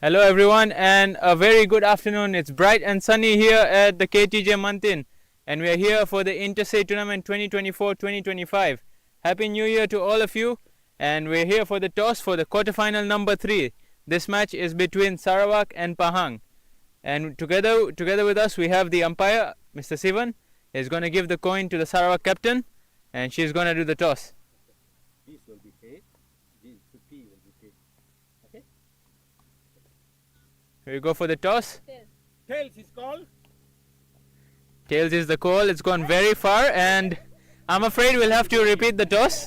Hello everyone and a very good afternoon. It's bright and sunny here at the KTJ Mantin and we are here for the Interstate Tournament 2024-2025. Happy New Year to all of you, and we're here for the toss for the quarterfinal number 3. This match is between Sarawak and Pahang, and together with us we have the umpire, Mr. Sivan. Is going to give the coin to the Sarawak captain and she's going to do the toss. This will be paid. This P will be paid. Okay? Here we go for the toss. Tails is called. Tails is the call. It's gone very far and I'm afraid we'll have to repeat the toss.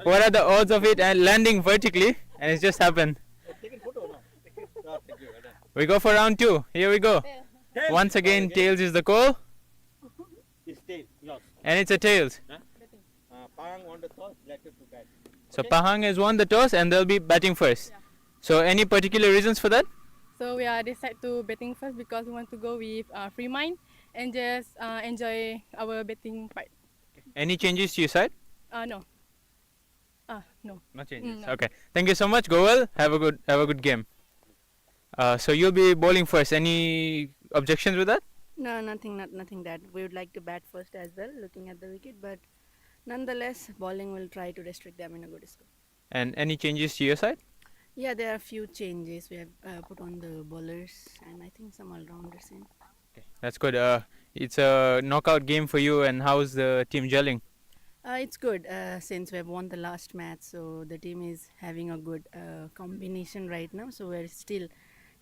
What are the odds of it landing vertically? And it's just happened. Take a photo now. We go for round 2. Here we go. Tails Once again, tails is the call. It's tail. Lost. And it's a tails. Pahang on the toss, selected to bat. So Pahang has won the toss and they'll be batting first. Yeah. So any particular reasons for that? So we are decided to batting first because we want to go with free mind and just enjoy our batting part. Any changes to your side? No. No. No changes. No. Okay. Thank you so much. Go well. Have a good game. So you'll be bowling first. Any objections with that? No, nothing that. We would like to bat first as well, looking at the wicket, but nonetheless, bowling will try to restrict them in a good score. And any changes to your side? Yeah, there are a few changes. We have put on the bowlers and I think some all-rounders in. That's good. It's a knockout game for you, and how's the team gelling? It's good since we have won the last match, so the team is having a good combination right now. So we're still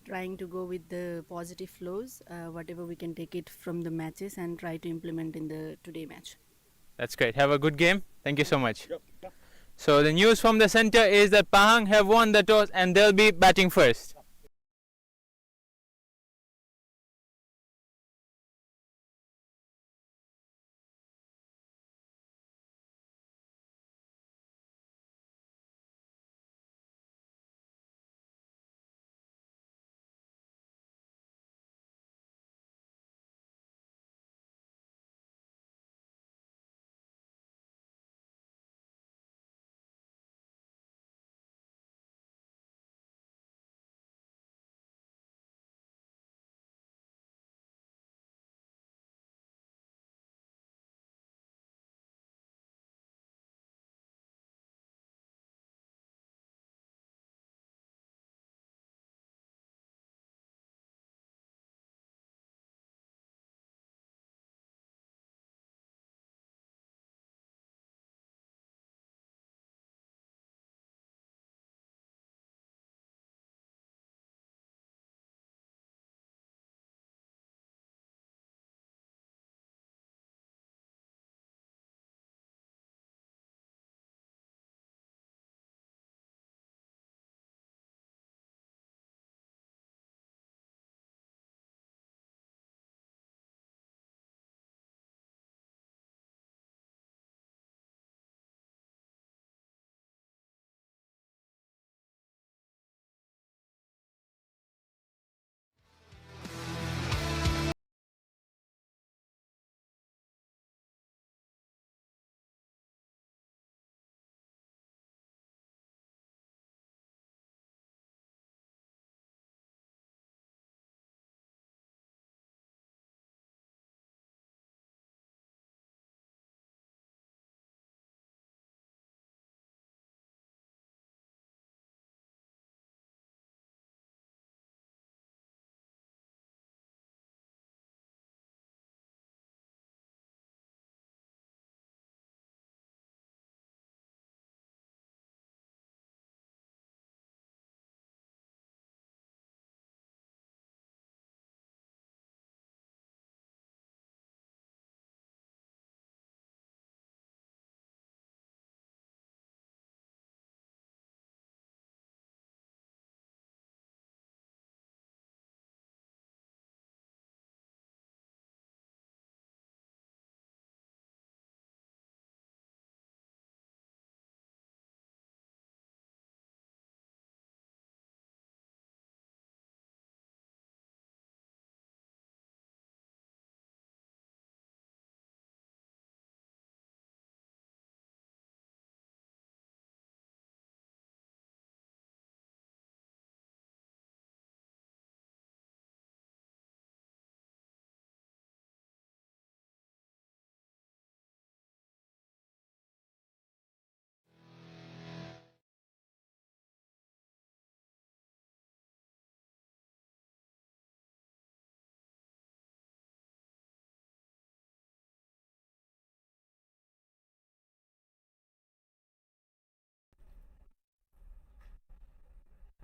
trying to go with the positive flows, whatever we can take it from the matches and try to implement in the today match. That's great. Have a good game. Thank you so much. So the news from the center is that Pahang have won the toss and they'll be batting first.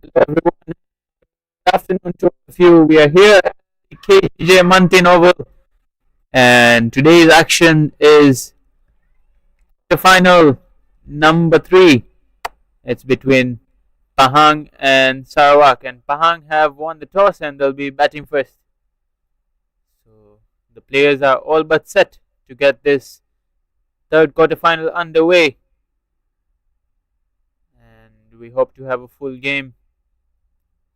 Hello everyone. Good afternoon to all of you. We are here at the KTJ Mantin Oval, and today's action is the final number 3. It's between Pahang and Sarawak, and Pahang have won the toss and they'll be batting first. So the players are all but set to get this third quarterfinal underway, and we hope to have a full game.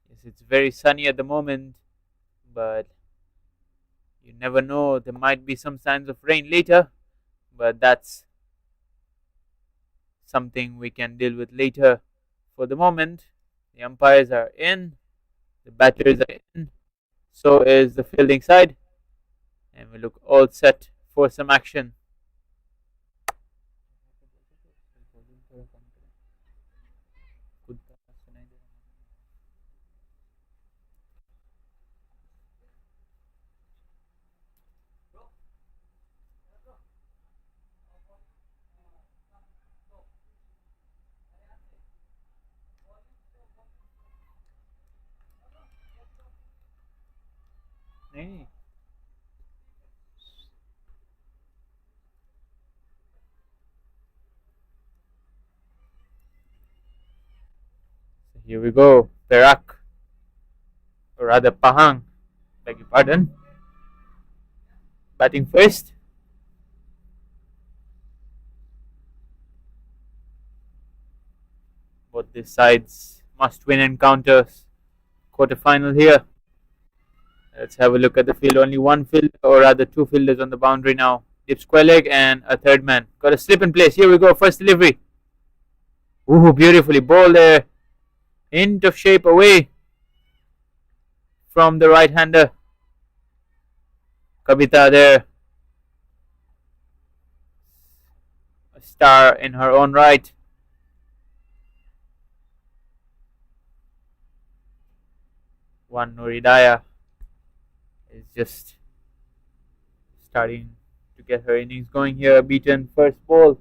Yes, it's very sunny at the moment, but you never know, there might be some signs of rain later, but that's something we can deal with later. For the moment, the umpires are in, the batters are in, so is the fielding side, and we look all set for some action. Hey. So here we go. Perak, or rather Pahang, beg your pardon, batting first. Both these sides must win encounters. Quarterfinal here. Let's have a look at the field. Only one field, or rather two fielders on the boundary now. Deep square leg and a third man. Got a slip in place. Here we go. First delivery. Ooh, beautifully. Ball there. Hint of shape away from the right-hander. Kavita there. A star in her own right. One Nuridaya is just starting to get her innings going here. Beaten first ball.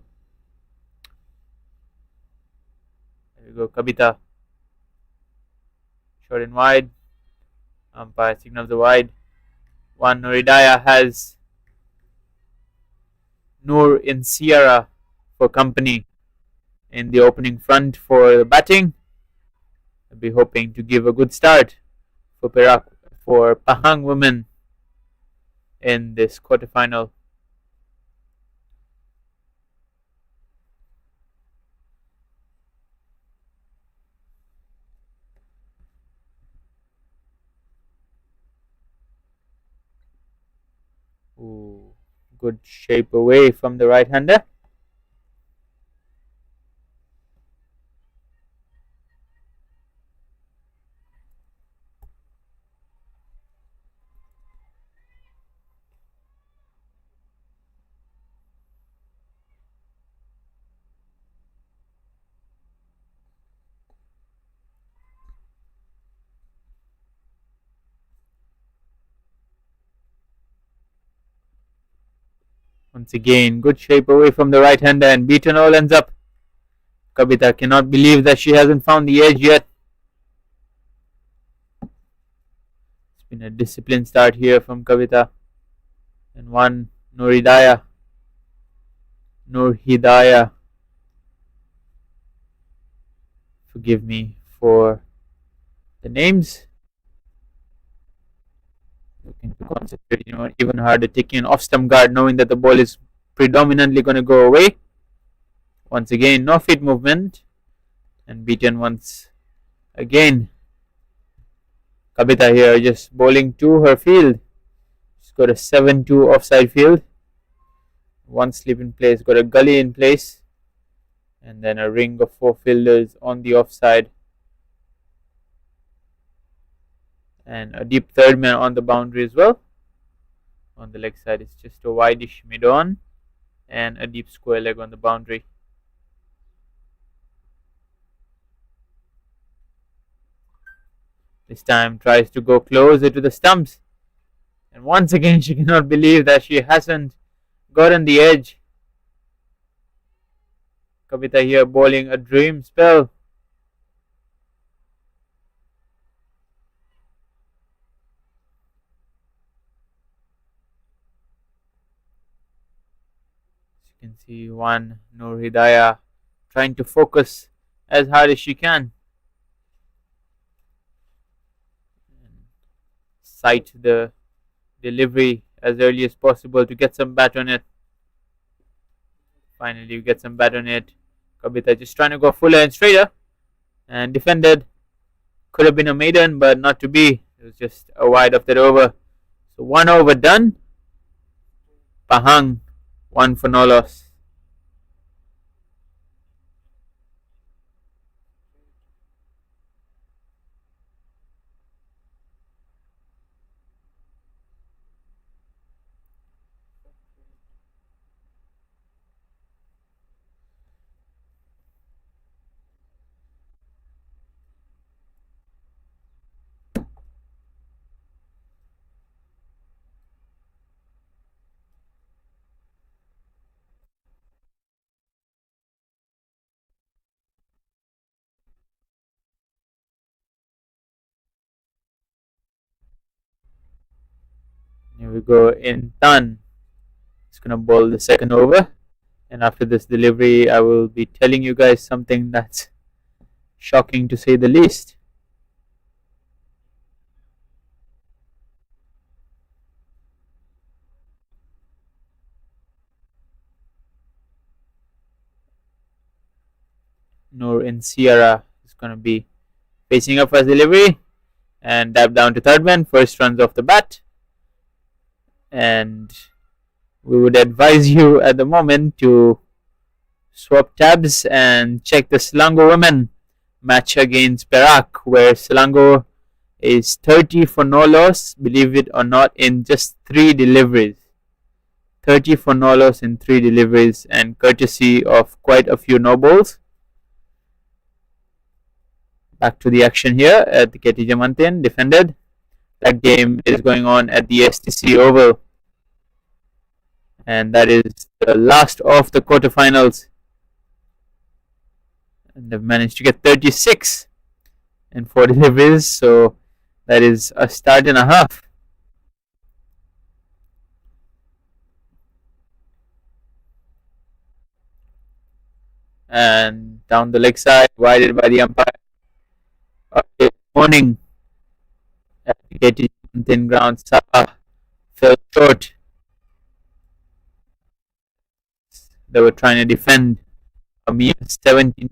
There we go, Kavita. Short and wide. Umpire signals the wide. One Nuridaya has Noor in Sierra for company in the opening front for the batting. I'll be hoping to give a good start for Perak, for Pahang women in this quarterfinal. Ooh, good shape away from the right-hander. Once again, good shape away from the right-hander, and beaten all ends up. Kavita cannot believe that she hasn't found the edge yet. It's been a disciplined start here from Kavita. And one Nurhidaya. Forgive me for the names. Looking to concentrate, even harder, taking an off-stump guard, knowing that the ball is predominantly going to go away. Once again, no feet movement, and beaten once again. Kavita here just bowling to her field. She's got a 7-2 offside field. One slip in place, got a gully in place, and then a ring of 4 fielders on the offside. And a deep third man on the boundary as well. On the leg side, it's just a wideish mid-on and a deep square leg on the boundary. This time tries to go closer to the stumps, and once again she cannot believe that she hasn't gotten the edge. Kavita here bowling a dream spell. See one Noor Hidayah trying to focus as hard as she can. Sight the delivery as early as possible to get some bat on it. Finally, you get some bat on it. Kabita just trying to go fuller and straighter and defended. Could have been a maiden, but not to be. It was just a wide of that over. So 1 over done. Pahang, 1 for no loss. Here we go in Tan. It's going to bowl the second over. And after this delivery, I will be telling you guys something that's shocking to say the least. Noor in Sierra is going to be facing up first delivery and dab down to third man. First runs off the bat. And we would advise you at the moment to swap tabs and check the Selangor women match against Perak, where Selangor is 30 for no loss, believe it or not, in just 3 deliveries. 30 for no loss in 3 deliveries, and courtesy of quite a few no balls. Back to the action here at the KTJ Mantin, defended. That game is going on at the STC Oval. And that is the last of the quarterfinals. And they've managed to get 36 in 4 deliveries. So that is a start and a half. And down the leg side, wided by the umpire. Okay, morning. At the KTJ Mantin ground, Sabah fell short. They were trying to defend a mere 79.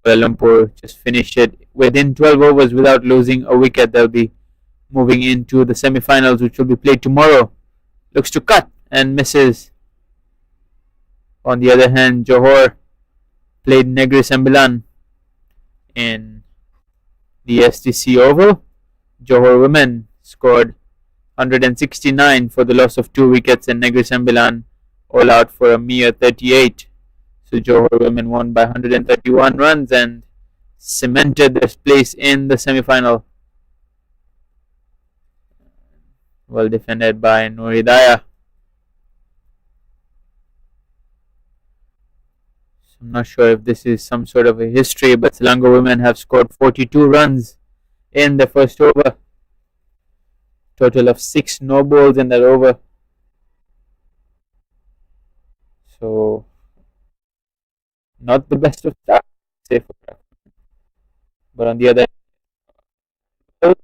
Kuala Lumpur just finished it within 12 overs without losing a wicket. They'll be moving into the semi-finals, which will be played tomorrow. Looks to cut and misses. On the other hand, Johor played Negeri Sembilan in the STC Oval. Johor women scored 169 for the loss of 2 wickets, and Negeri Sembilan all out for a mere 38. So Johor women won by 131 runs and cemented their place in the semi-final. Well defended by Noor Hidayah. So I'm not sure if this is some sort of a history, but Selangor women have scored 42 runs in the first over. Total of 6 no balls in that over. So, not the best of start, say for Perak. But on the other hand,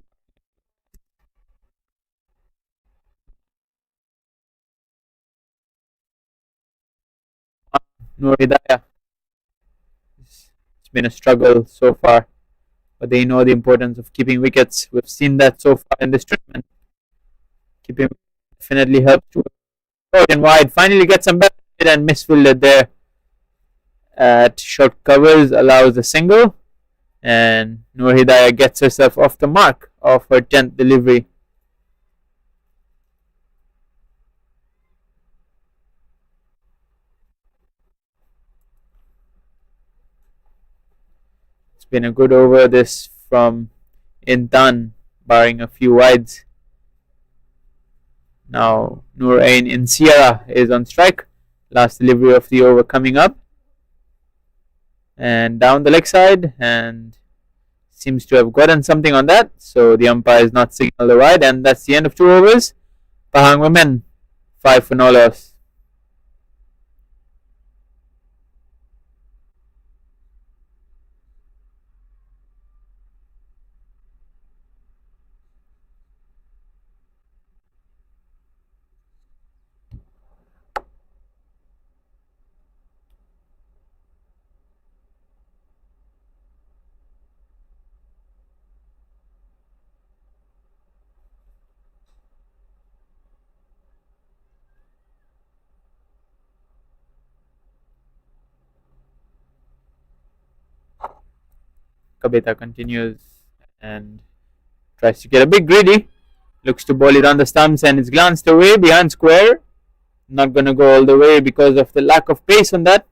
Noor Hidayah. It's been a struggle so far, but they know the importance of keeping wickets. We've seen that so far in this tournament. Keeping definitely helps to short and wide. Finally get some back and misfielded there at short covers, allows a single, and Noor Hidayah gets herself off the mark of her 10th delivery. It's been a good over this from Intan, barring a few wides. Now Noor Ain in Sierra is on strike. Last delivery of the over coming up. And down the leg side, and seems to have gotten something on that. So the umpire is not signaled the wide, and that's the end of 2 overs. Pahang women, 5 for no loss. Kabita continues and tries to get a bit greedy. Looks to ball it on the stumps and it's glanced away behind square. Not going to go all the way because of the lack of pace on that.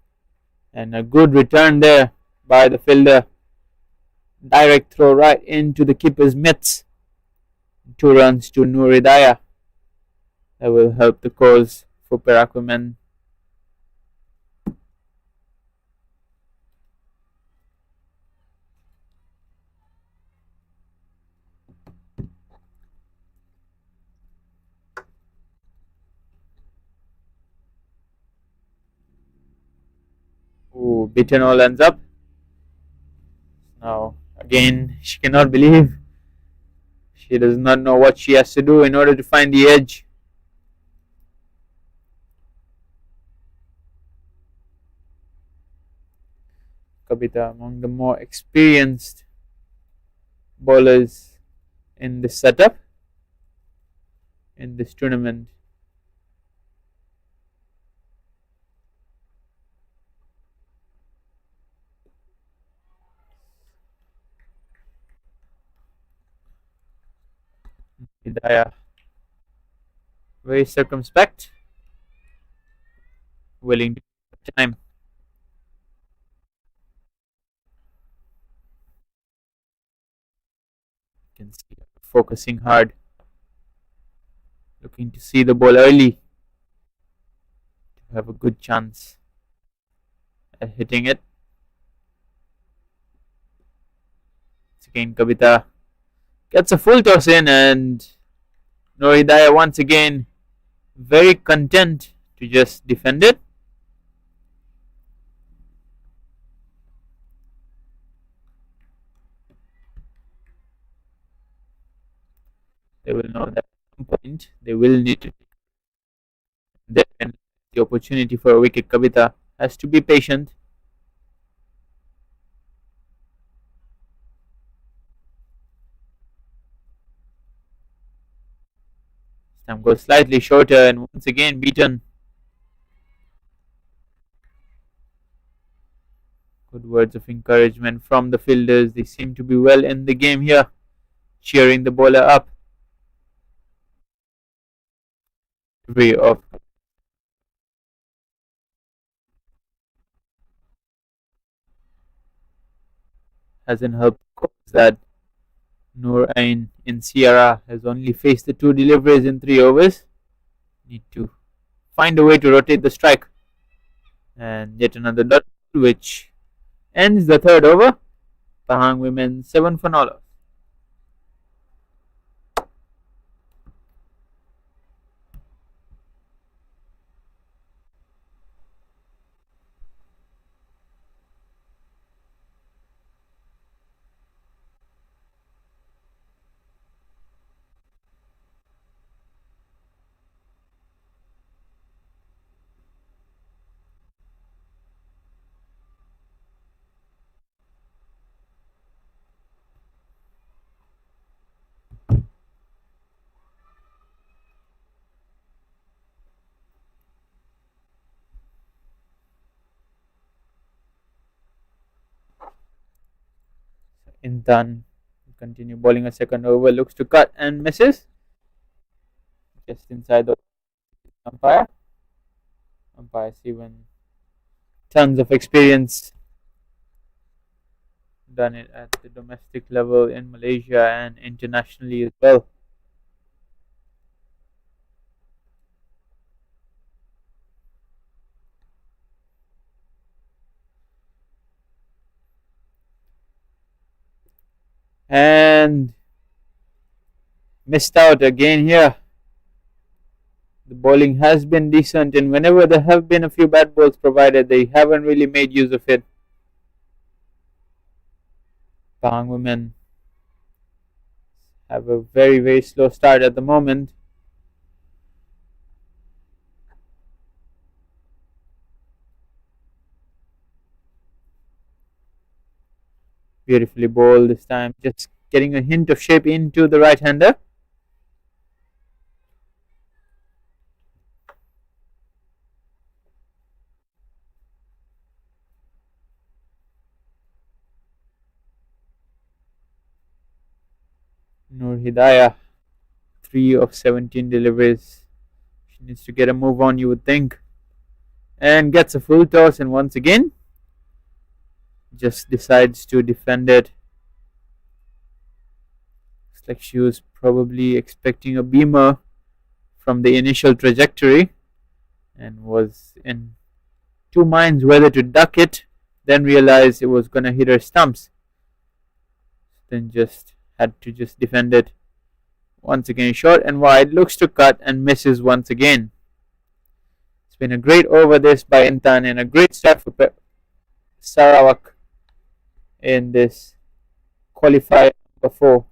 And a good return there by the fielder. Direct throw right into the keeper's mitts. 2 runs to Nuridaya. That will help the cause for Perak women. Ooh, beaten all ends up. Now, again, she cannot believe. She does not know what she has to do in order to find the edge. Kabita, among the more experienced bowlers in this setup, in this tournament. Hidayah, very circumspect, willing to take time. You can see her focusing hard, looking to see the ball early to have a good chance at hitting it. Once again, Kabita gets a full toss in, and Noor Hidayah once again very content to just defend it. They will know that at some point they will need to take the opportunity for a wicket. Kabita has to be patient. This time goes slightly shorter and once again beaten. Good words of encouragement from the fielders. They seem to be well in the game here, cheering the bowler up. Way of hasn't helped cause that Noor Ain in Sierra has only faced the 2 deliveries in 3 overs. Need to find a way to rotate the strike. And yet another dot, which ends the 3rd over. Pahang women 7 for no loss. Intan continue bowling a 2nd over, looks to cut and misses. Just inside the umpire. Umpire's even tons of experience. Done it at the domestic level in Malaysia and internationally as well. And missed out again here. The bowling has been decent, and whenever there have been a few bad balls provided, they haven't really made use of it. Pahang women have a very, very slow start at the moment. Beautifully bowled this time, just getting a hint of shape into the right-hander. Nur Hidayah, 3 of 17 deliveries. She needs to get a move on, you would think. And gets a full toss, and once again, just decides to defend it. Looks like she was probably expecting a beamer from the initial trajectory and was in two minds whether to duck it, then realized it was going to hit her stumps. Then just had to just defend it. Once again, short and wide, looks to cut and misses once again. It's been a great over this by Intan and a great start for Sarawak in this qualifier number 4.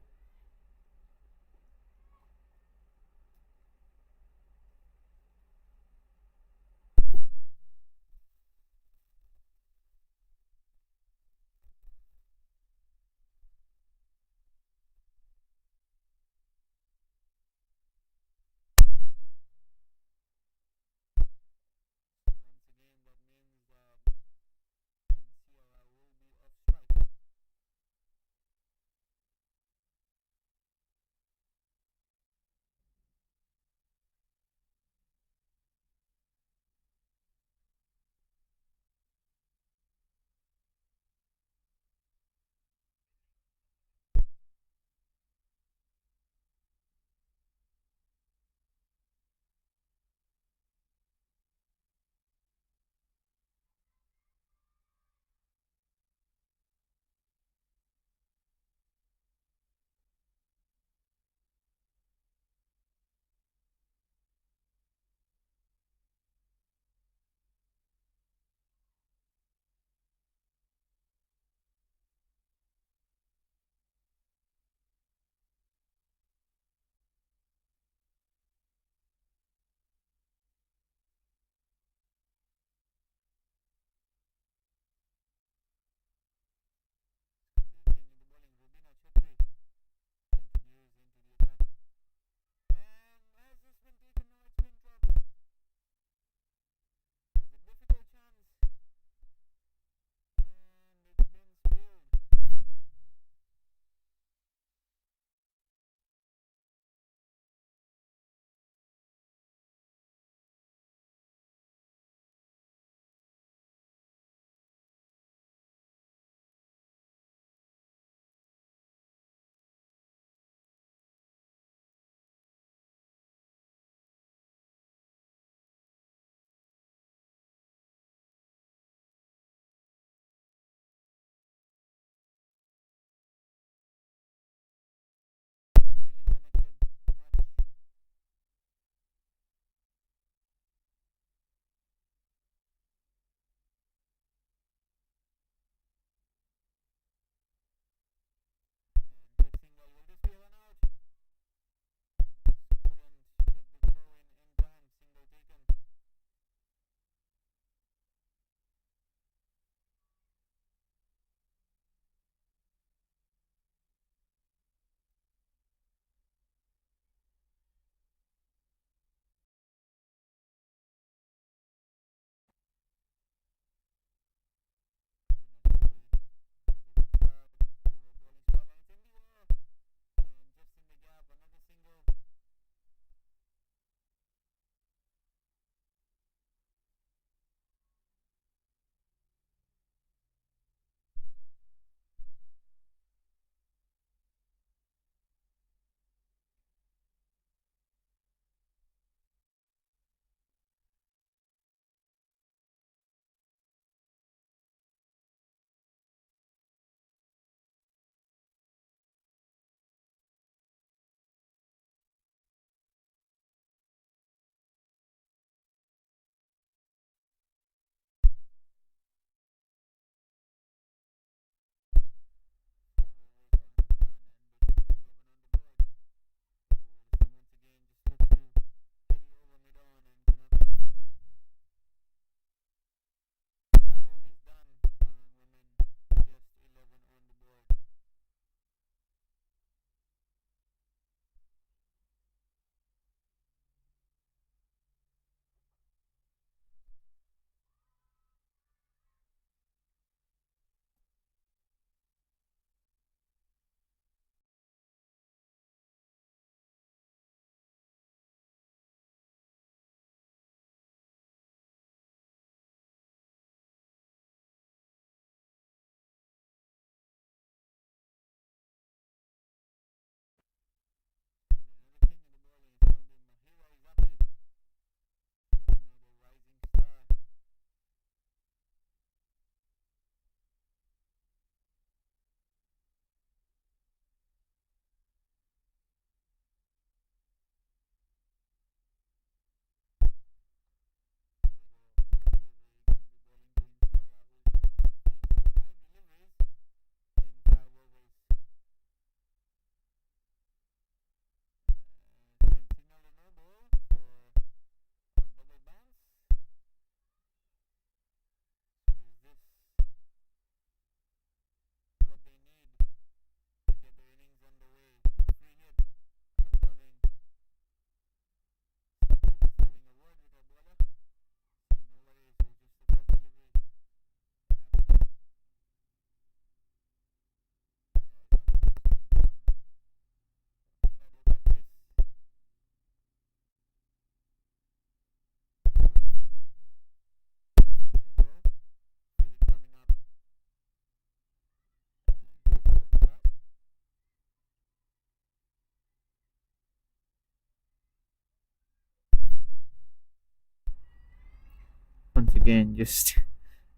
again just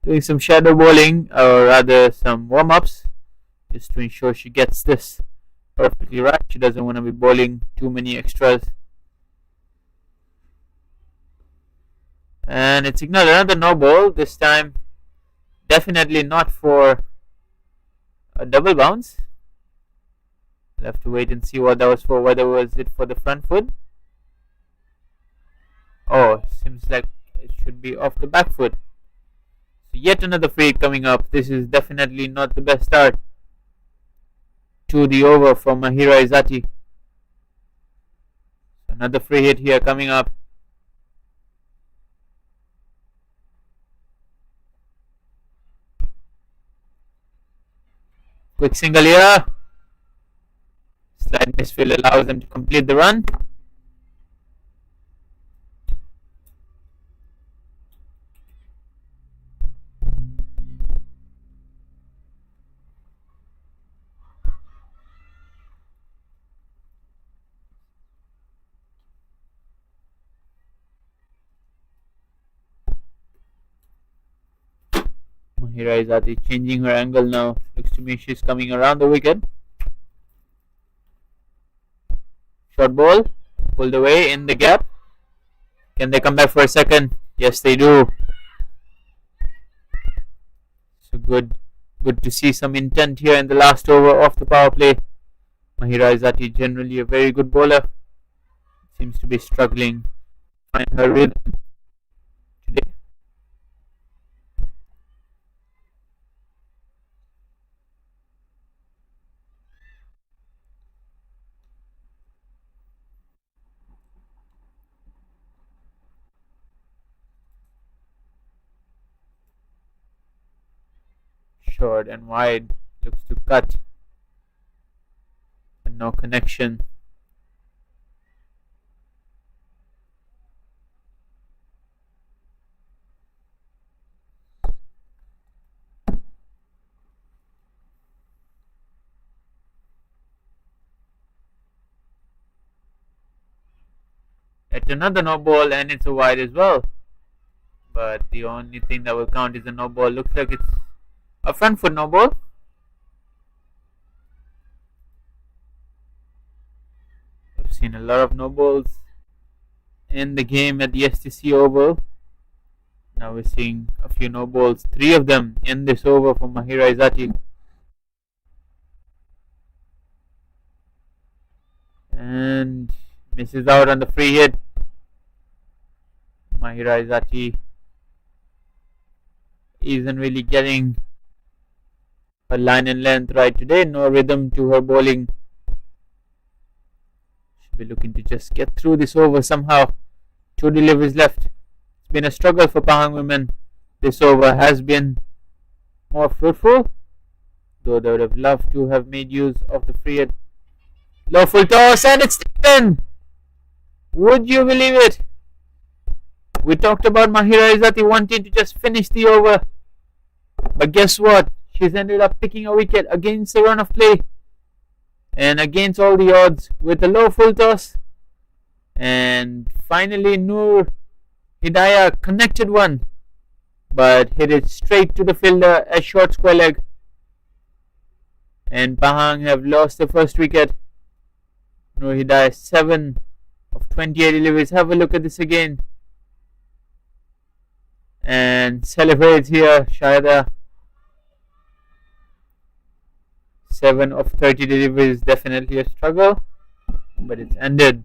doing some shadow bowling, or rather some warm-ups, just to ensure she gets this perfectly right. She doesn't want to be bowling too many extras. And it's ignored. Another no ball, this time definitely not for a double bounce. We'll have to wait and see what that was for, whether was it for the front foot. Oh, seems like it should be off the back foot. So yet another free coming up. This is definitely not the best start to the over from Mahira Izzati. Another free hit here coming up. Quick single here. Slight misfield allows them to complete the run. Mahira Izzati changing her angle now. Looks to me she's coming around the wicket. Short ball, pulled away in the gap. Can they come back for a second? Yes, they do. So good to see some intent here in the last over of the power play. Mahira Izzati, generally a very good bowler, seems to be struggling to find her rhythm today. Short and wide, looks to cut, but no connection. At another no ball, and it's a wide as well, but the only thing that will count is a no ball. Looks like it's a front foot no ball. I've seen a lot of no balls in the game at the STC Oval. Now we're seeing a few no balls, 3 of them in this over from Mahira Izzati. And misses out on the free hit. Mahira Izzati isn't really getting her line and length right today. No rhythm to her bowling. Should be looking to just get through this over somehow. 2 deliveries left. It's been a struggle for Pahang women. This over has been more fruitful, though they would have loved to have made use of the free hit. Low full toss, and it's taken. Would you believe it? We talked about Mahira Izzati wanting to just finish the over, but guess what? She's ended up picking a wicket against the run of play and against all the odds with a low full toss. And finally Noor Hidayah connected one, but hit it straight to the fielder, a short square leg. And Pahang have lost the first wicket. Noor Hidayah 7 of 28 deliveries. Have a look at this again. And celebrates here, Shahida. 7 of 30 deliveries, definitely a struggle, but it's ended.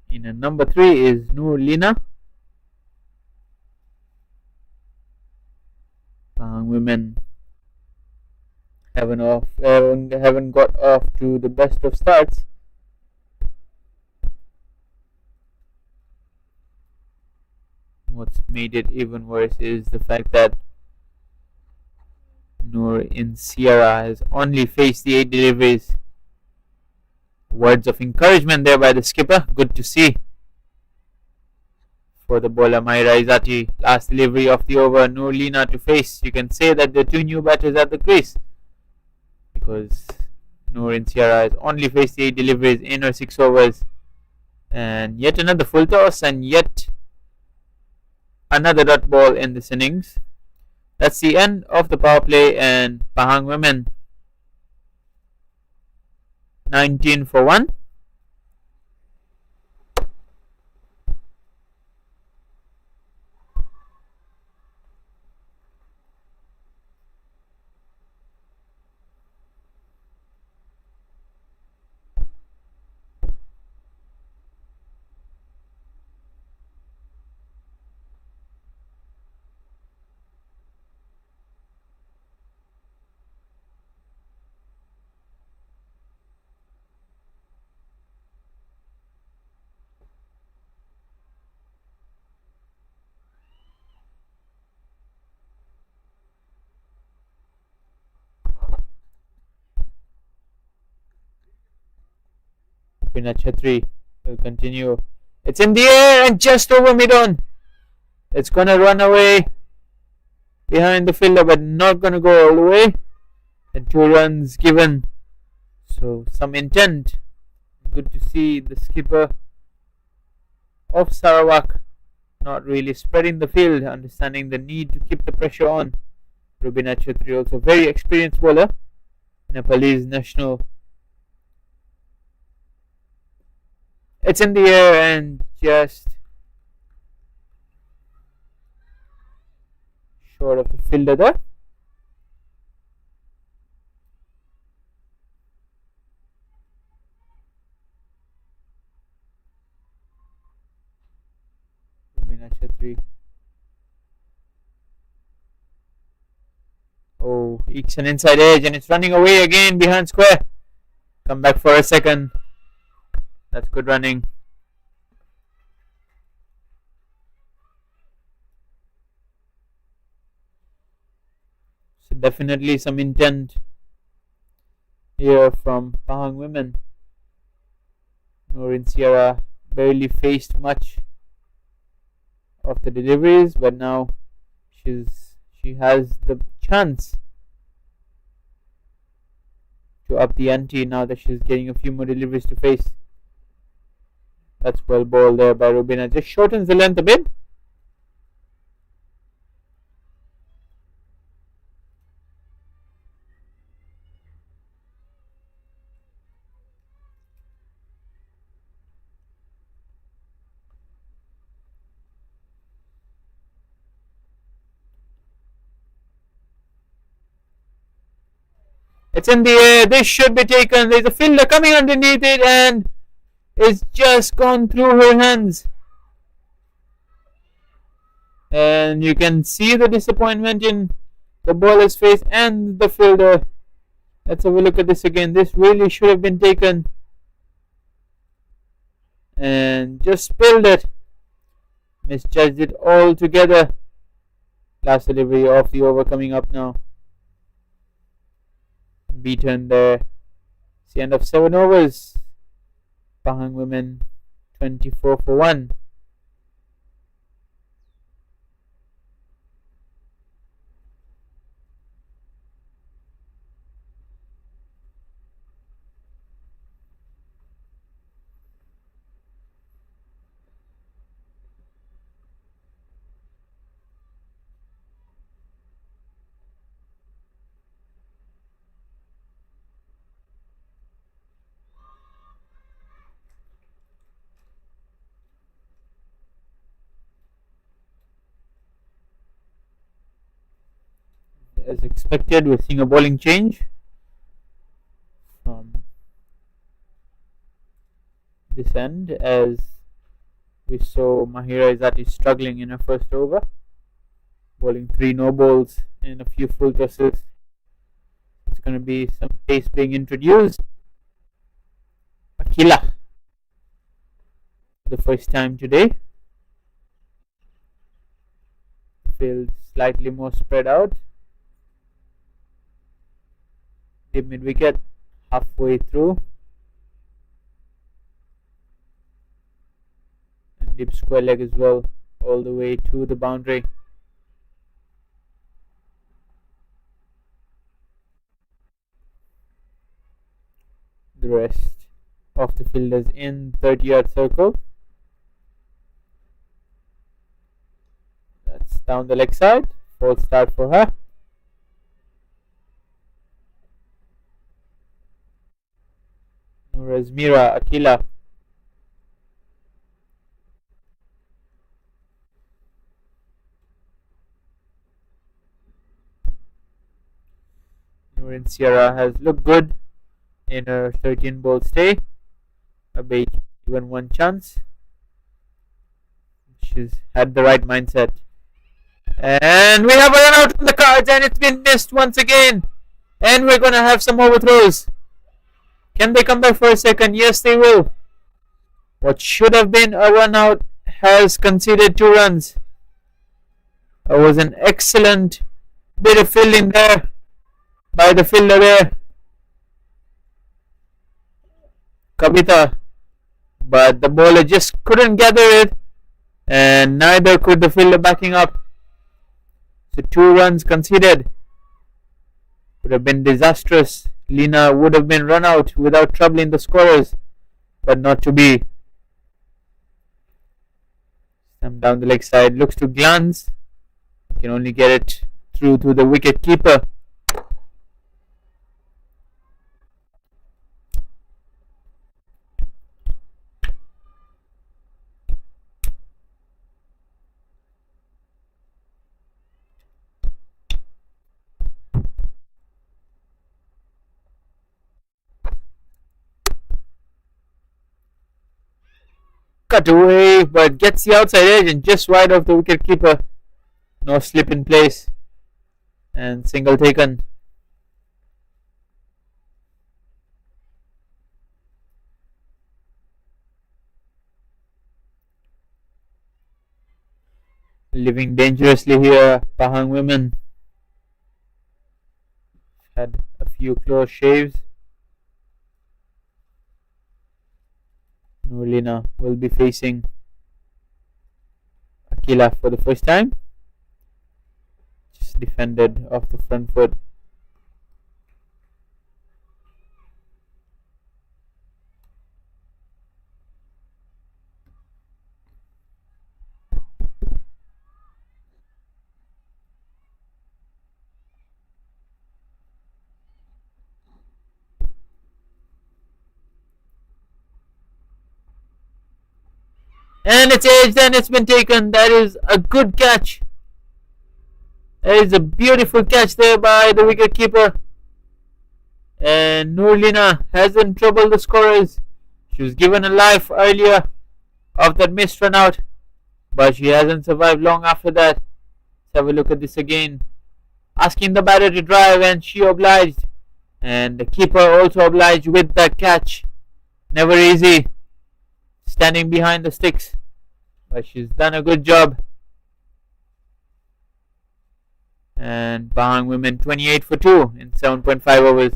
In number 3 is Noor Lina. Pahang women haven't got off to the best of starts. What's made it even worse is the fact that Noor in Sierra has only faced the 8 deliveries. Words of encouragement there by the skipper. Good to see for the bowler Mahira Izzati. Last delivery of the over, Nurlina to face. You can say that the two new batters at the crease, because Noor in Sierra has only faced 8 deliveries in her 6 overs. And yet another full toss and yet another dot ball in this innings. That's the end of the power play, and Pahang women 19 for 1. Pina Chetri will continue. It's in the air and just over mid-on. It's gonna run away behind the fielder, but not gonna go all the way. And 2 runs given. So some intent. Good to see the skipper of Sarawak not really spreading the field, understanding the need to keep the pressure on. Rubina Chetri, also very experienced bowler, Nepalese national. It's in the air and just short of the fielder there. Rubina Chetri. Oh, ekes an inside edge and it's running away again behind square. Come back for a second. That's good running. So definitely some intent here from Pahang women. Noreen Sierra barely faced much of the deliveries, but now she has the chance to up the ante now that she's getting a few more deliveries to face. That's well bowled there by Rubina. Just shortens the length a bit. It's in the air. This should be taken. There's a fielder coming underneath it and it's just gone through her hands. And you can see the disappointment in the bowler's face and the fielder. Let's have a look at this again. This really should have been taken. And just spilled it. Misjudged it altogether. Last delivery of the over coming up now. Beaten there. It's the end of 7 overs. Pahang women 24 for 1. As expected, we're seeing a bowling change from this end, as we saw Mahira Izzati struggling in her first over, bowling 3 no balls and a few full tosses. It's going to be some pace being introduced. Akila, for the first time today. The field slightly more spread out. Deep mid wicket, halfway through, and deep square leg as well. all the way to the boundary. The rest of the fielders in 30-yard circle. That's down the leg side. False start for her. Razmira Akila. Nurin Sierra has looked good in her 13-ball stay. Albeit given one chance. She's had the right mindset. And we have a run out on the cards, and it's been missed once again. And we're going to have some overthrows. Can they come back for a second? Yes, they will. What should have been a run out has conceded 2 runs. It was an excellent bit of fielding there by the fielder there, Kavita. But the bowler just couldn't gather it, and neither could the fielder backing up. So 2 runs conceded. Would have been disastrous. Lina would have been run out without troubling the scorers, but not to be. Stamp down the leg side, looks to glance. Can only get it through to the wicket keeper. Cut away, but gets the outside edge and just wide of the wicket keeper. No slip in place, and single taken. Living dangerously here, Pahang women. Had a few close shaves. Nurlina will be facing Akila for the first time. Just defended off the front foot. And it's edged and it's been taken. That is a good catch. That is a beautiful catch there by the wicket keeper. And Nurlina hasn't troubled the scorers. She was given a life earlier of that missed run out, but she hasn't survived long after that. Let's have a look at this again. Asking the batter to drive, and she obliged. And the keeper also obliged with that catch. Never easy standing behind the sticks, but she's done a good job. And Pahang women 28 for 2 in 7.5 overs.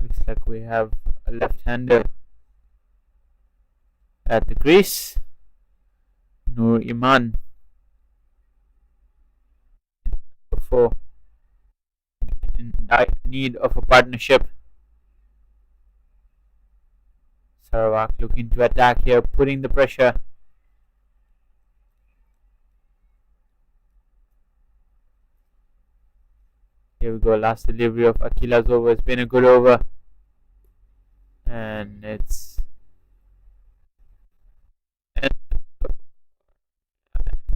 Looks like we have a left-hander at the crease. Noor Iman. Before in dire need of a partnership. Sarawak looking to attack here, putting the pressure. Here we go, last delivery of Akila's over. It's been a good over. and it's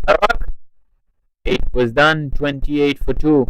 Sarawak. It was done 28 for 2.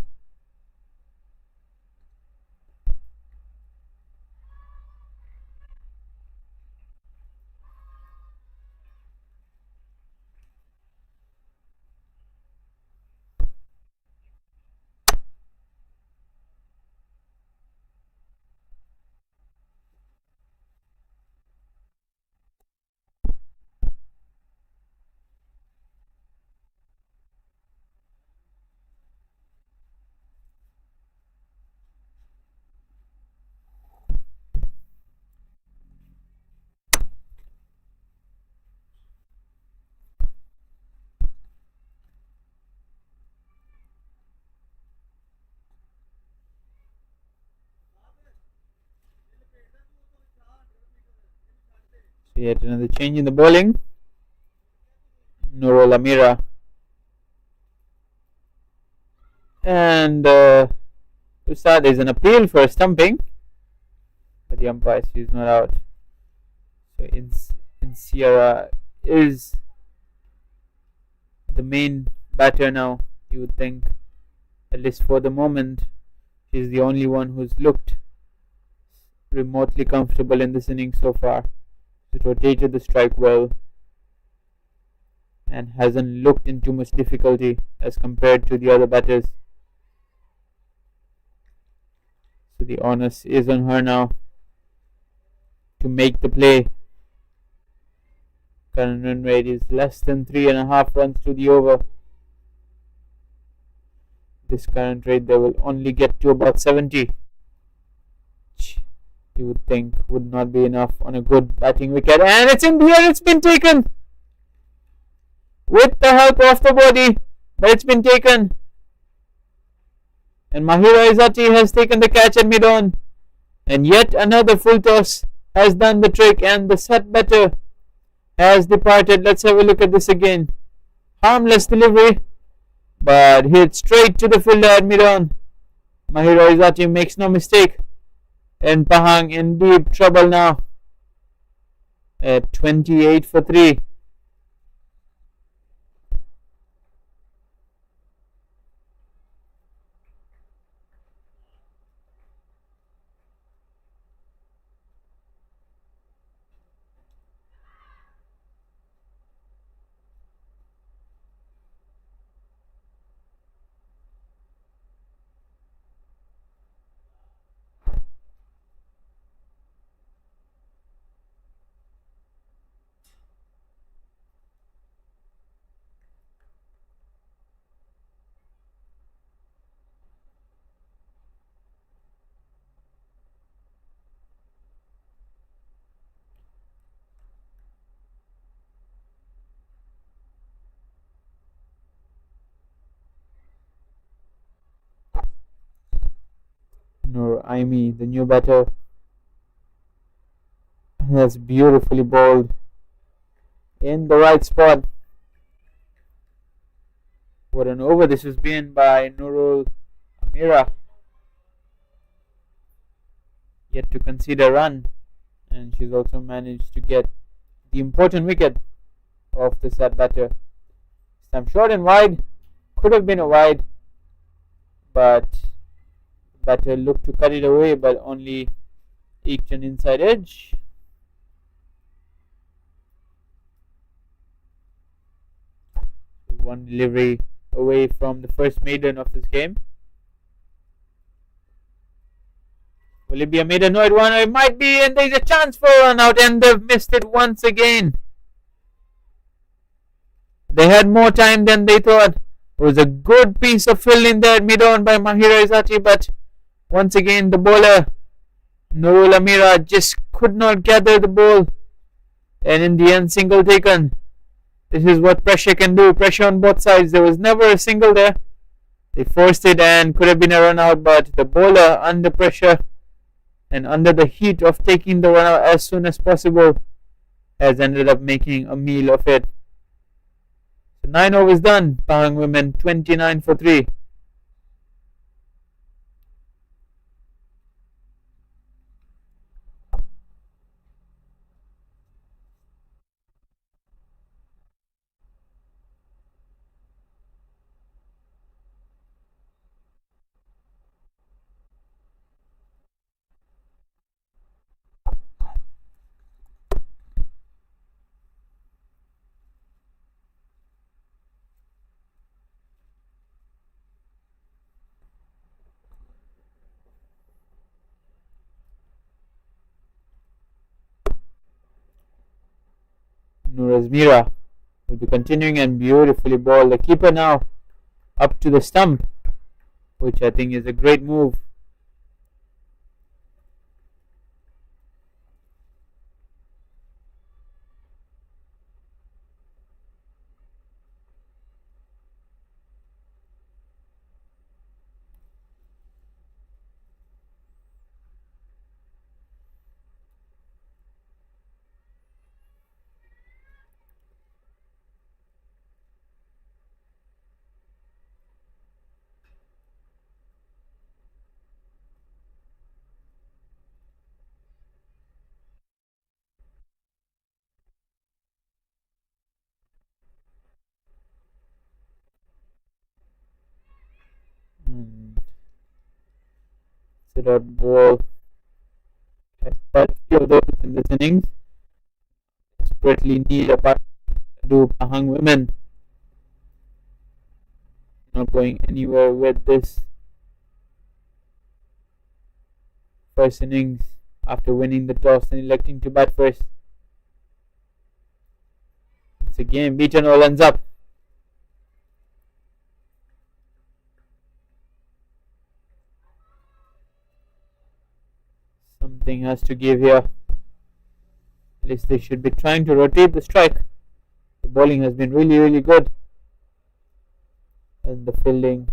So yet another change in the bowling. Nurul Amira. And Usad is an appeal for stumping, but the umpire sees not out. So Sierra is the main batter now, you would think. At least for the moment, she's the only one who's looked remotely comfortable in this innings so far. She's rotated the strike well and hasn't looked in too much difficulty as compared to the other batters. So the onus is on her now to make the play. Current run rate is less than 3.5 runs to the over. This current rate they will only get to about 70. You would think would not be enough on a good batting wicket, and it's in the air. It's been taken with the help of the body, but it's been taken. And Mahira Izzati has taken the catch at mid-on, and yet another full toss has done the trick, and the set batter has departed. Let's have a look at this again. Harmless delivery, but hit straight to the fielder at mid-on. Mahira Izzati makes no mistake, and Pahang in deep trouble now at 28 for 3. Nur Aimi, the new batter, has beautifully bowled in the right spot. What an over this has been by Nurul Amira. Yet to concede a run, and she's also managed to get the important wicket of the set batter. Some short and wide, could have been a wide, but batter looked to cut it away, but only eked an inside edge. One delivery away from the first maiden of this game. Will it be a maiden? No, it might be, and there's a chance for a run out, and they've missed it once again. They had more time than they thought. It was a good piece of fielding there mid-on by Mahira Izzati, but once again the bowler Nurul Amira just could not gather the ball, and in the end single taken. This is what pressure can do, pressure on both sides. There was never a single there. They forced it and could have been a run out, but the bowler under pressure and under the heat of taking the run out as soon as possible has ended up making a meal of it. So 9 overs done, Pahang women 29 for 3. Nur Azmira will be continuing and beautifully ball. The keeper now up to the stump, which I think is a great move. So that ball, quite a few of those in this innings. Desperately need a part to do Pahang women. Not going anywhere with this first innings after winning the toss and electing to bat first. It's a game beaten all ends up. Something has to give here. At least they should be trying to rotate the strike. The bowling has been really good. And the fielding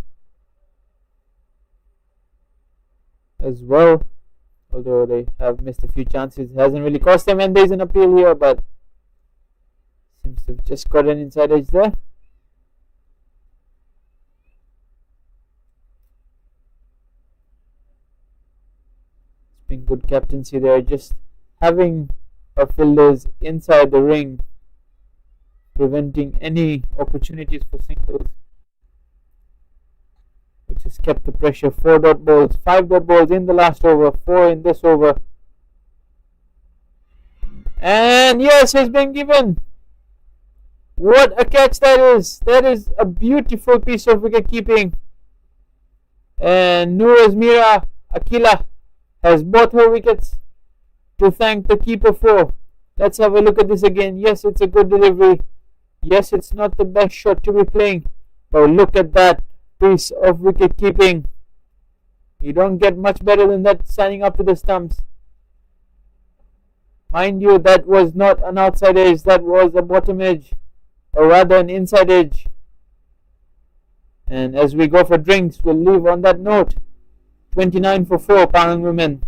as well. Although they have missed a few chances. It hasn't really cost them, and there's an appeal here, but seems to have just got an inside edge there. It's been good captaincy there, just having our fielders inside the ring, preventing any opportunities for singles, which has kept the pressure. 4 dot balls, 5 dot balls in the last over, 4 in this over. And yes, has been given. What a catch that is. That is a beautiful piece of wicket keeping. And Nur Azmira Akila has both her wickets to thank the keeper for. Let's have a look at this again. Yes, it's a good delivery. Yes, it's not the best shot to be playing, but look at that piece of wicket keeping. You don't get much better than that standing up to the stumps. Mind you, that was not an outside edge, that was a bottom edge, or rather an inside edge. And as we go for drinks, we'll leave on that note. 29 for 4, Pahang women.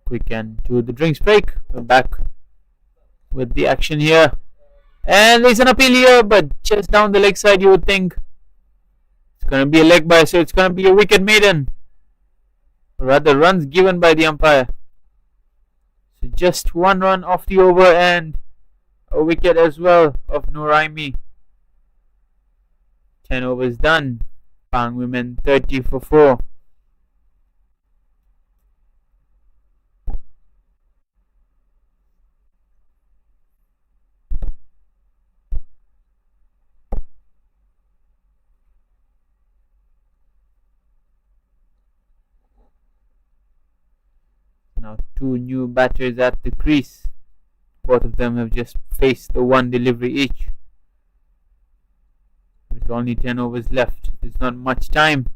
Quick and to the drinks break. We're back with the action here. And there's an appeal here, but just down the leg side, you would think. It's going to be a leg by, so it's going to be a wicket maiden. Or rather, runs given by the umpire. So just 1 run off the over and a wicket as well of Noraimi. 10 overs done. Pahang women 30 for 4. Now 2 new batters at the crease. Both of them have just faced the 1 delivery each. With only 10 overs left, there's not much time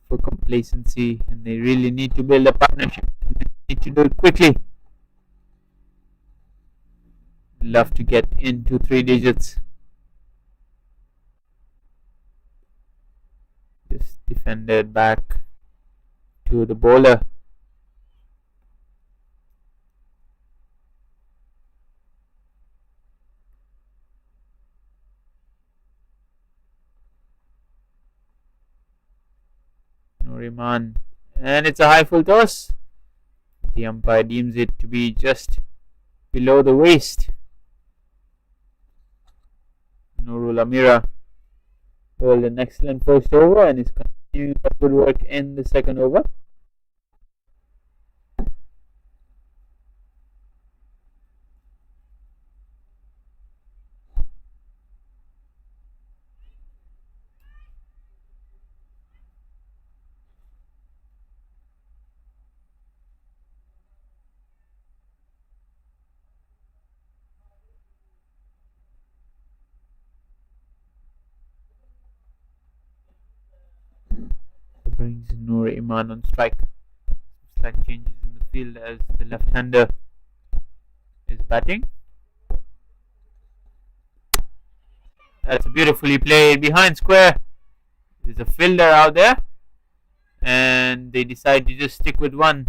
for complacency, and they really need to build a partnership. They need to do it quickly. Love to get into 3 digits. Just defended back to the bowler. Nuriman, and it's a high full toss. The umpire deems it to be just below the waist. Nurul Amira bowled an excellent first over and is continuing good work in the second over. Brings Noor Iman on strike. Slight changes in the field as the left-hander is batting. That's beautifully played behind square. There's a fielder out there, and they decide to just stick with 1.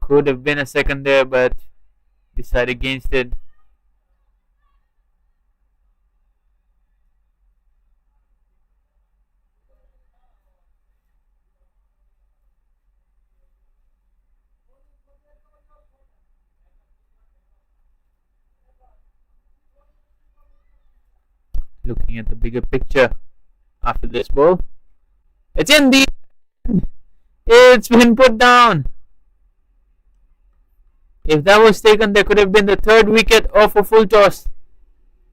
Could have been a second there, but decide against it. Looking at the bigger picture after this ball, it's in the end. It's been put down. If that was taken, there could have been the 3rd wicket of a full toss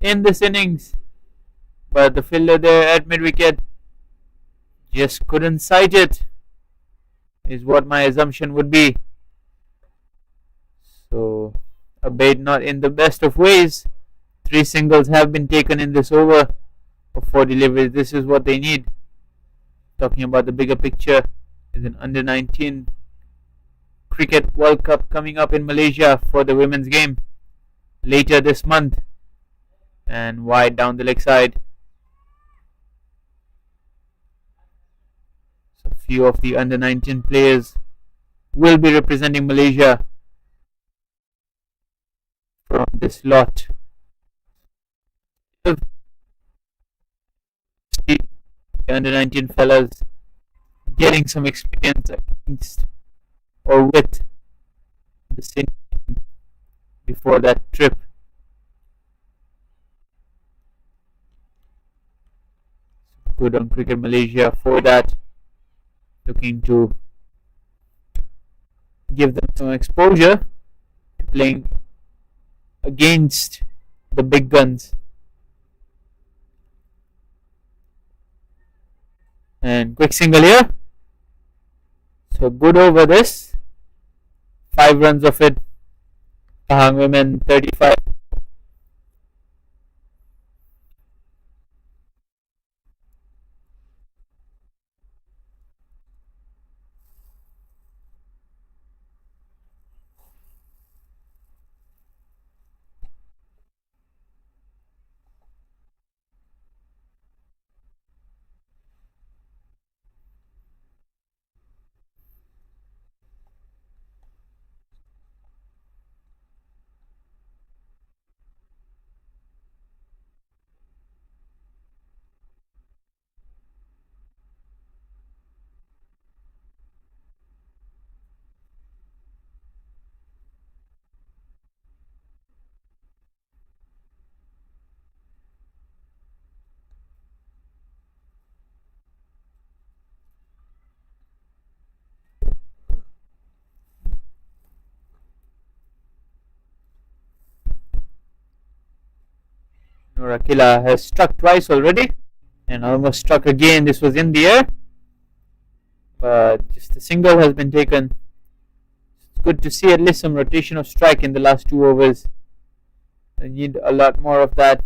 in this innings, but the fielder there at mid wicket just couldn't sight it, is what my assumption would be. So a bait not in the best of ways. 3 singles have been taken in this over of 4 deliveries. This is what they need. Talking about the bigger picture, is an under-19 Cricket World Cup coming up in Malaysia for the women's game later this month, and wide down the leg side. So few of the under-19 players will be representing Malaysia from this lot. The under-19 fellas getting some experience against or with the same team before that trip. Good on Cricket Malaysia for that, looking to give them some exposure to playing against the big guns. And quick single here. So good over this. 5 runs of it. Pahang women 35. Norakila has struck twice already and almost struck again. This was in the air, but just the single has been taken. It's good to see at least some rotation of strike in the last 2 overs. They need a lot more of that.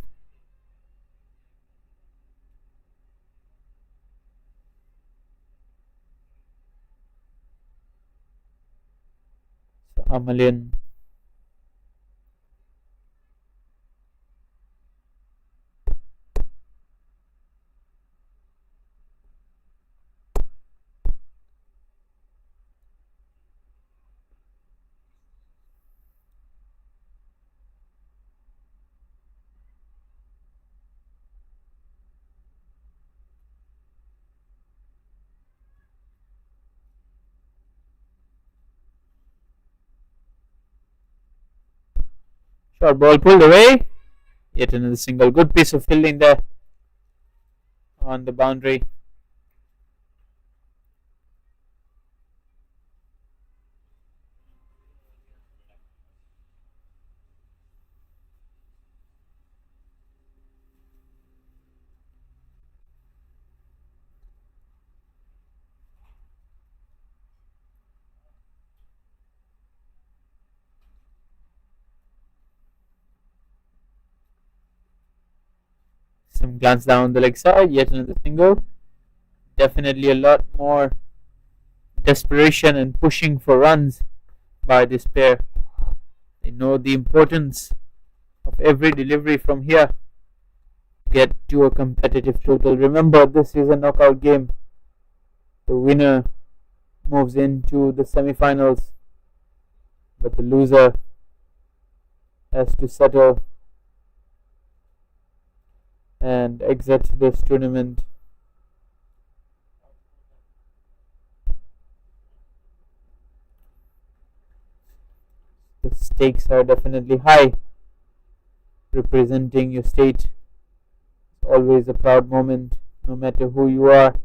So Amalian. Short ball pulled away. Yet another single. Good piece of fielding there on the boundary. Some glance down the leg side. Yet another single. Definitely a lot more desperation and pushing for runs by this pair. They know the importance of every delivery from here to get to a competitive total. Remember, this is a knockout game. The winner moves into the semi-finals, but the loser has to settle and exit this tournament. The stakes are definitely high. Representing your state is always a proud moment, no matter who you are.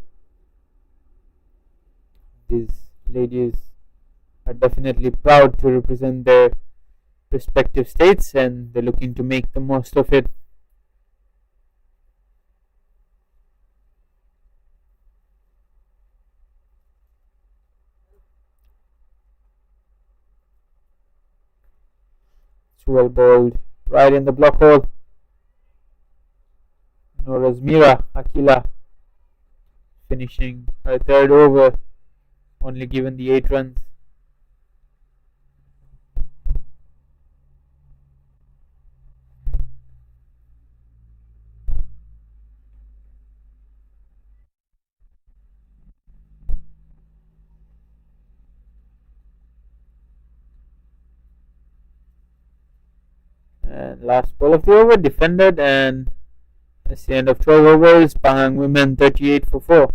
These ladies are definitely proud to represent their respective states, and they're looking to make the most of it. Well bowled, right in the block hole. Norazmira Akila finishing her 3rd over, only given the 8 runs. And last ball of the over defended, and that's the end of 12 overs. Pahang women 38 for 4.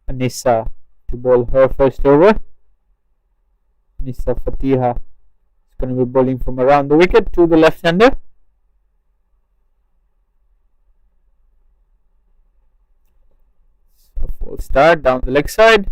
Anissa to bowl her first over. Anissa Fatiha is going to be bowling from around the wicket to the left-hander. A full start down the leg side.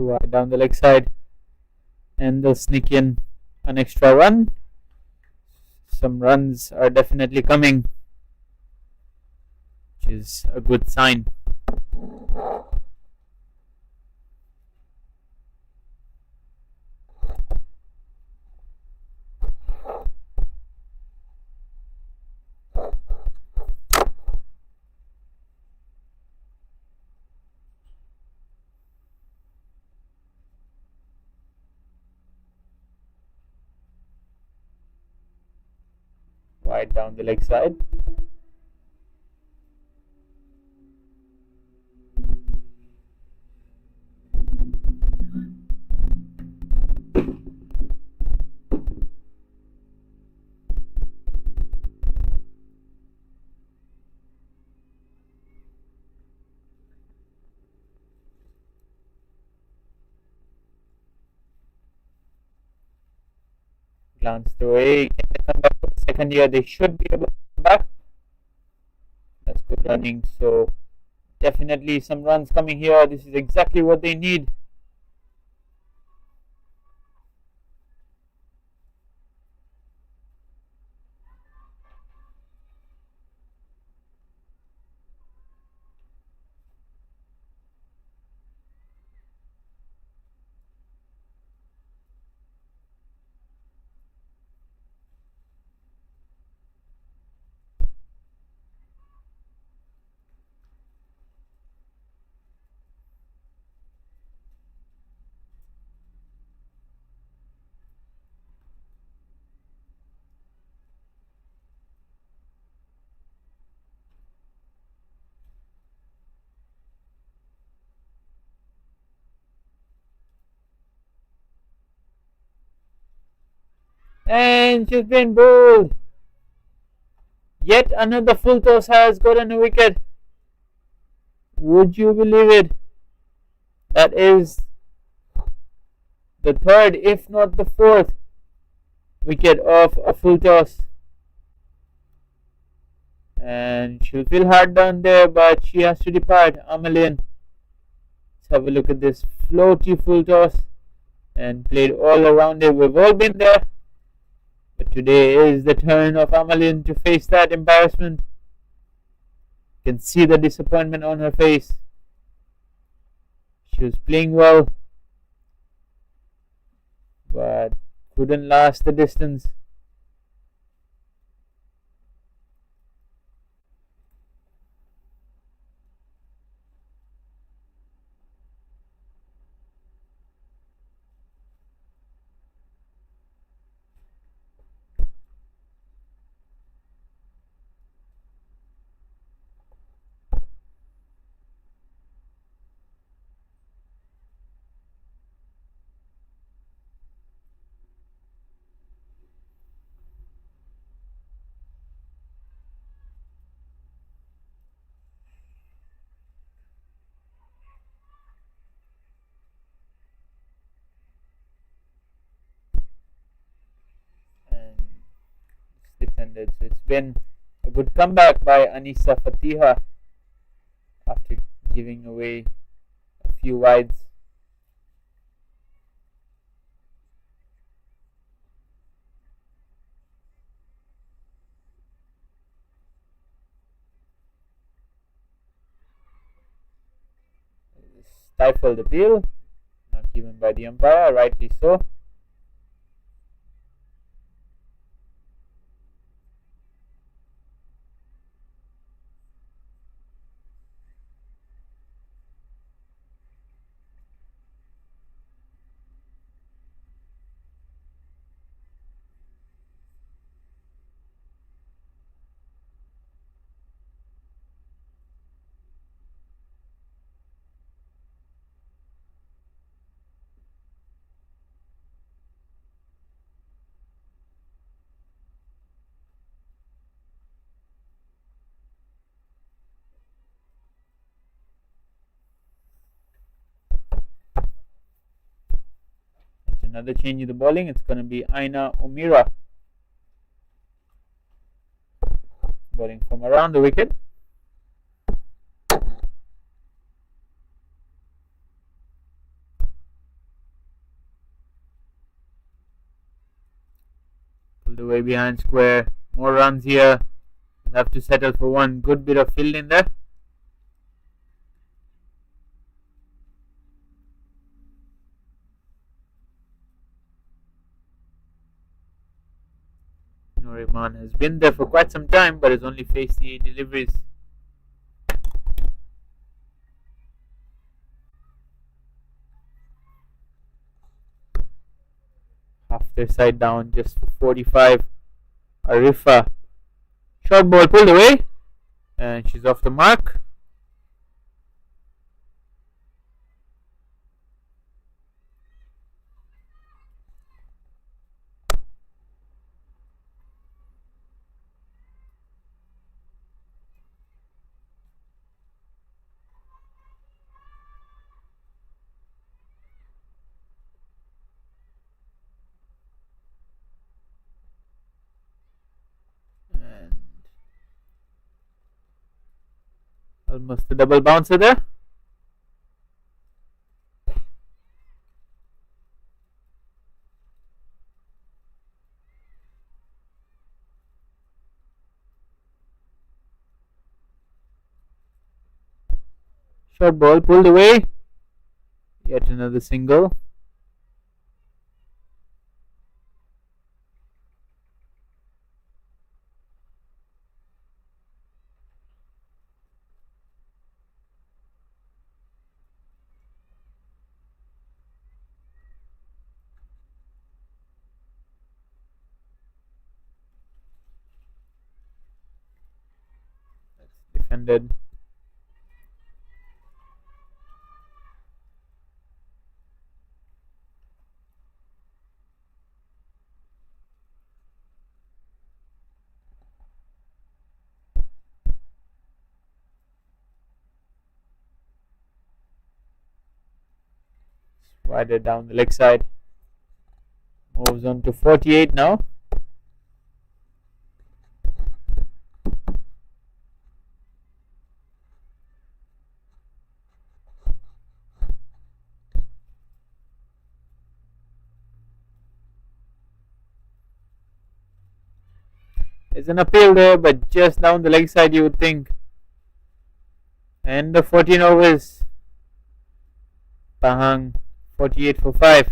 wide down the leg side, and they'll sneak in an extra run. Some runs are definitely coming, which is a good sign. Wide down the leg side. Glanced away. Can they come back for the second year? They should be able to come back. That's good running. So definitely some runs coming here. This is exactly what they need. And she's been bowled. Yet another full toss has gotten a wicket. Would you believe it? That is the third, if not the fourth, wicket of a full toss. And she'll feel hard down there, but she has to depart. Amalin. Let's have a look at this floaty full toss. And played all around it. We've all been there. But today is the turn of Amalin to face that embarrassment. You can see the disappointment on her face. She was playing well, but couldn't last the distance. Defended. So it's been a good comeback by Anisa Fatiha after giving away a few wides. Stifled appeal, not given by the umpire, rightly so. Another change in the bowling. It's going to be Aina Omira bowling from around the wicket. behind square. More runs here. We'll have to settle for one. Good bit of fielding there. Noriman has been there for quite some time, but has only faced the 8 deliveries. Half their side down just for 45. Arifa. Short ball pulled away. And she's off the mark. And almost a double bouncer there. Short ball pulled away. Yet another single. That's defended. Wider down the leg side. Moves on to 48 now. There's an appeal there, but just down the leg side you would think. And the 14 overs. Pahang 48 for 5.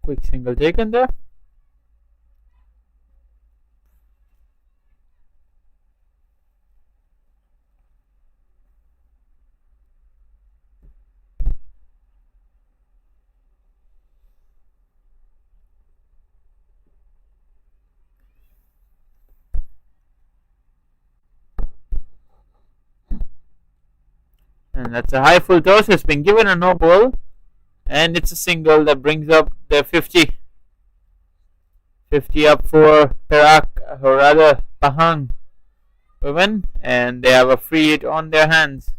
Quick single taken there. And that's a high full toss. Has been given a no ball. And it's a single that brings up the 50. 50 up for Perak, or rather Pahang women. And they have a free hit on their hands.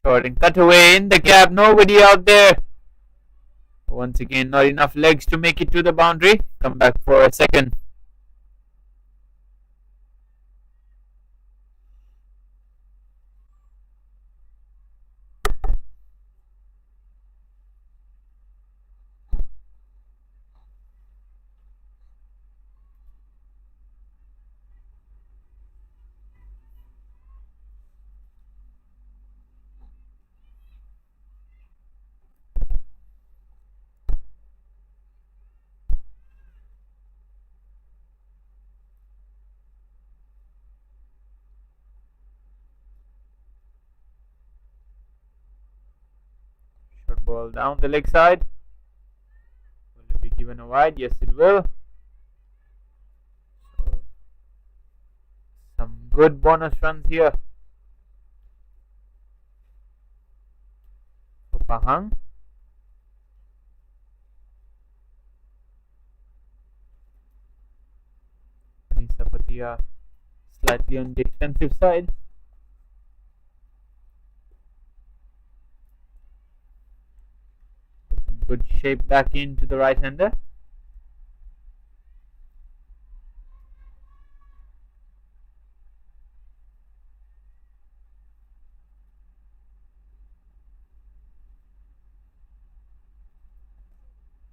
Short and cut away in the gap. Nobody out there. Once again, not enough legs to make it to the boundary. Come back for a second. Short ball down the leg side. Will it be given a wide? Yes, it will. So, some good bonus runs here for Pahang. Anissa Patia slightly on the expensive side. Put some good shape back into the right hander.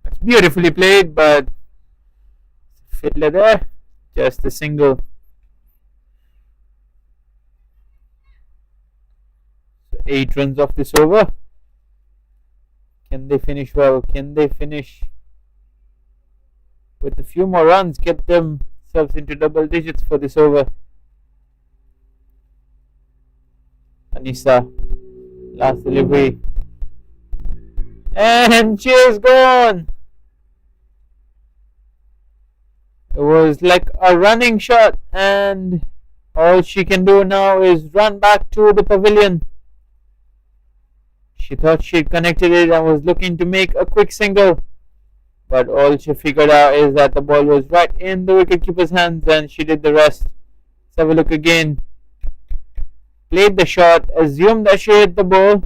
That's beautifully played, but fielder there, just a single. So 8 runs off this over. Can they finish well? Can they finish with a few more runs, get themselves into double digits for this over? Anissa, last delivery, and she is gone. It was like a running shot, and all she can do now is run back to the pavilion. She thought she'd connected it and was looking to make a quick single, but all she figured out is that the ball was right in the wicketkeeper's hands, and she did the rest. Let's have a look again. Played the shot, assumed that she hit the ball,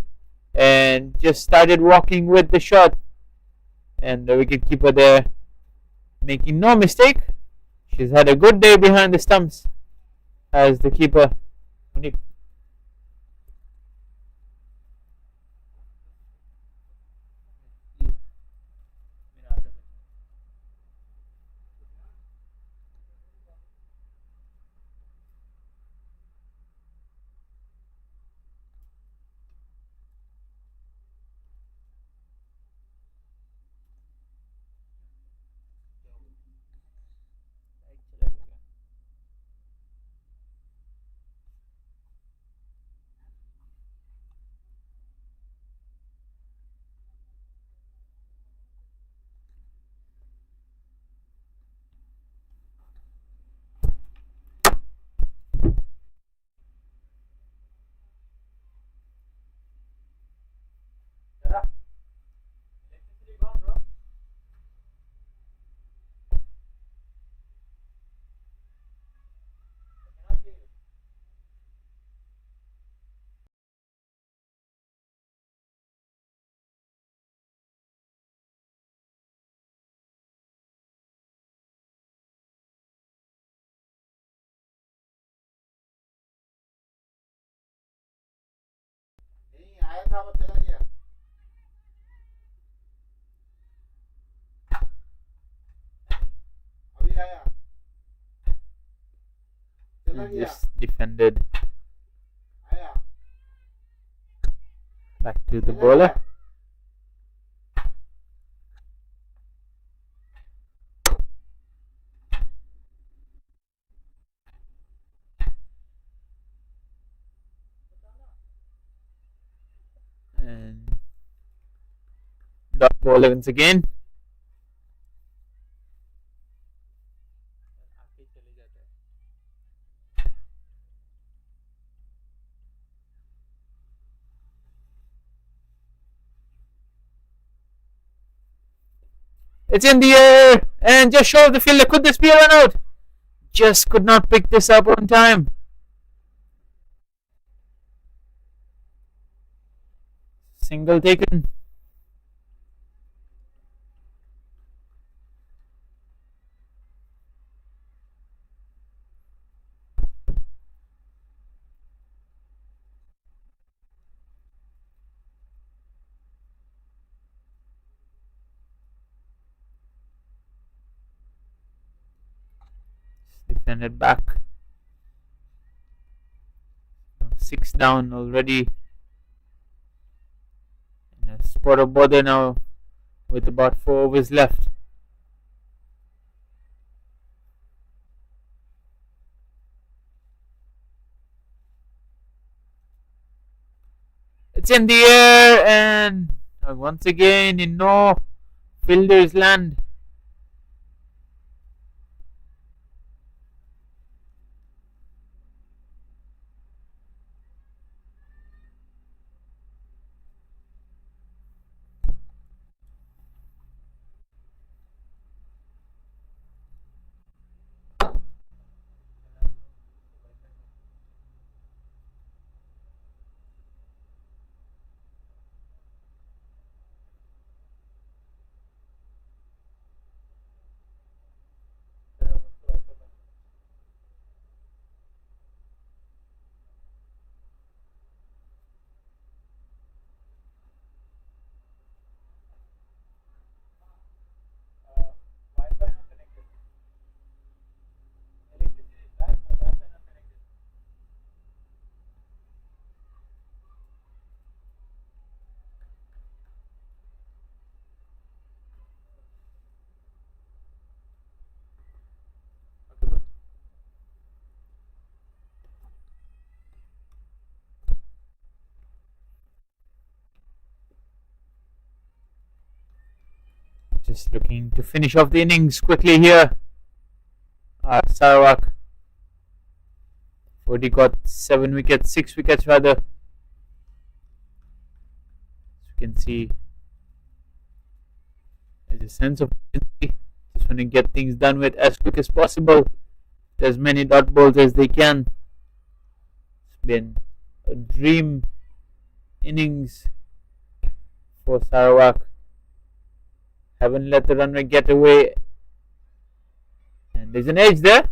and just started walking with the shot. And the wicketkeeper there making no mistake. She's had a good day behind the stumps as the keeper. आया था वो चला गया अभी आया चला गया Just defended आया back to the bowler. And dot ball once again. It's in the air and just short of the fielder. Could this be a run out? Just could not pick this up on time. Single taken. Defended back. 6 down already. And a spot of bother now with about 4 overs left. It's in the air and once again in no fielder's land. Just looking to finish off the innings quickly here. Sarawak already got 7 wickets, 6 wickets rather. As you can see, there's a sense of urgency. Just want to get things done with as quick as possible. As many dot balls as they can. It's been a dream innings for Sarawak. Haven't let the run rate get away. And there's an edge there.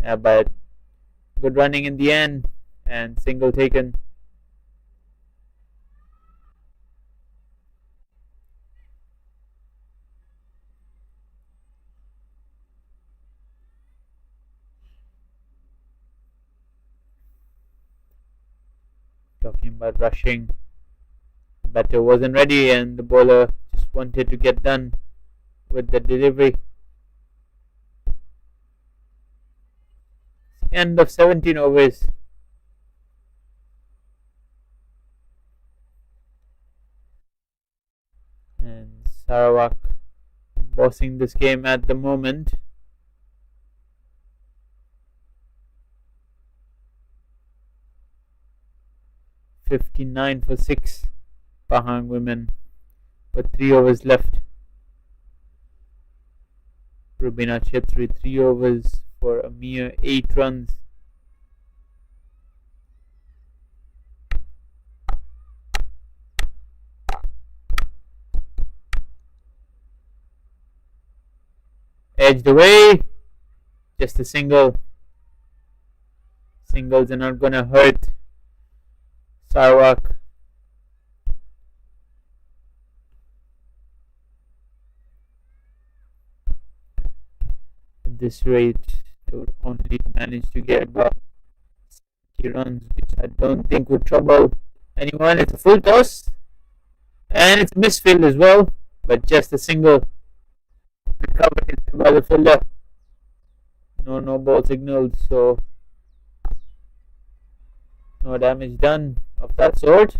Yeah, but good running in the end. And single taken. Talking about rushing. The batter wasn't ready and the bowler just wanted to get done with the delivery. End of 17 overs. And Sarawak bossing this game at the moment. $59 for 6 Pahang women with 3 overs left. Rubina Chetri 3 overs for a mere 8 runs. Edged away. Just a single. Singles are not gonna hurt Sarawak. At this rate, they would only manage to get about 70 runs, which I don't think would trouble anyone. It's a full toss, and it's a misfield as well, but just a single. Recovered by the fielder. No ball signaled, so no damage done of that sort.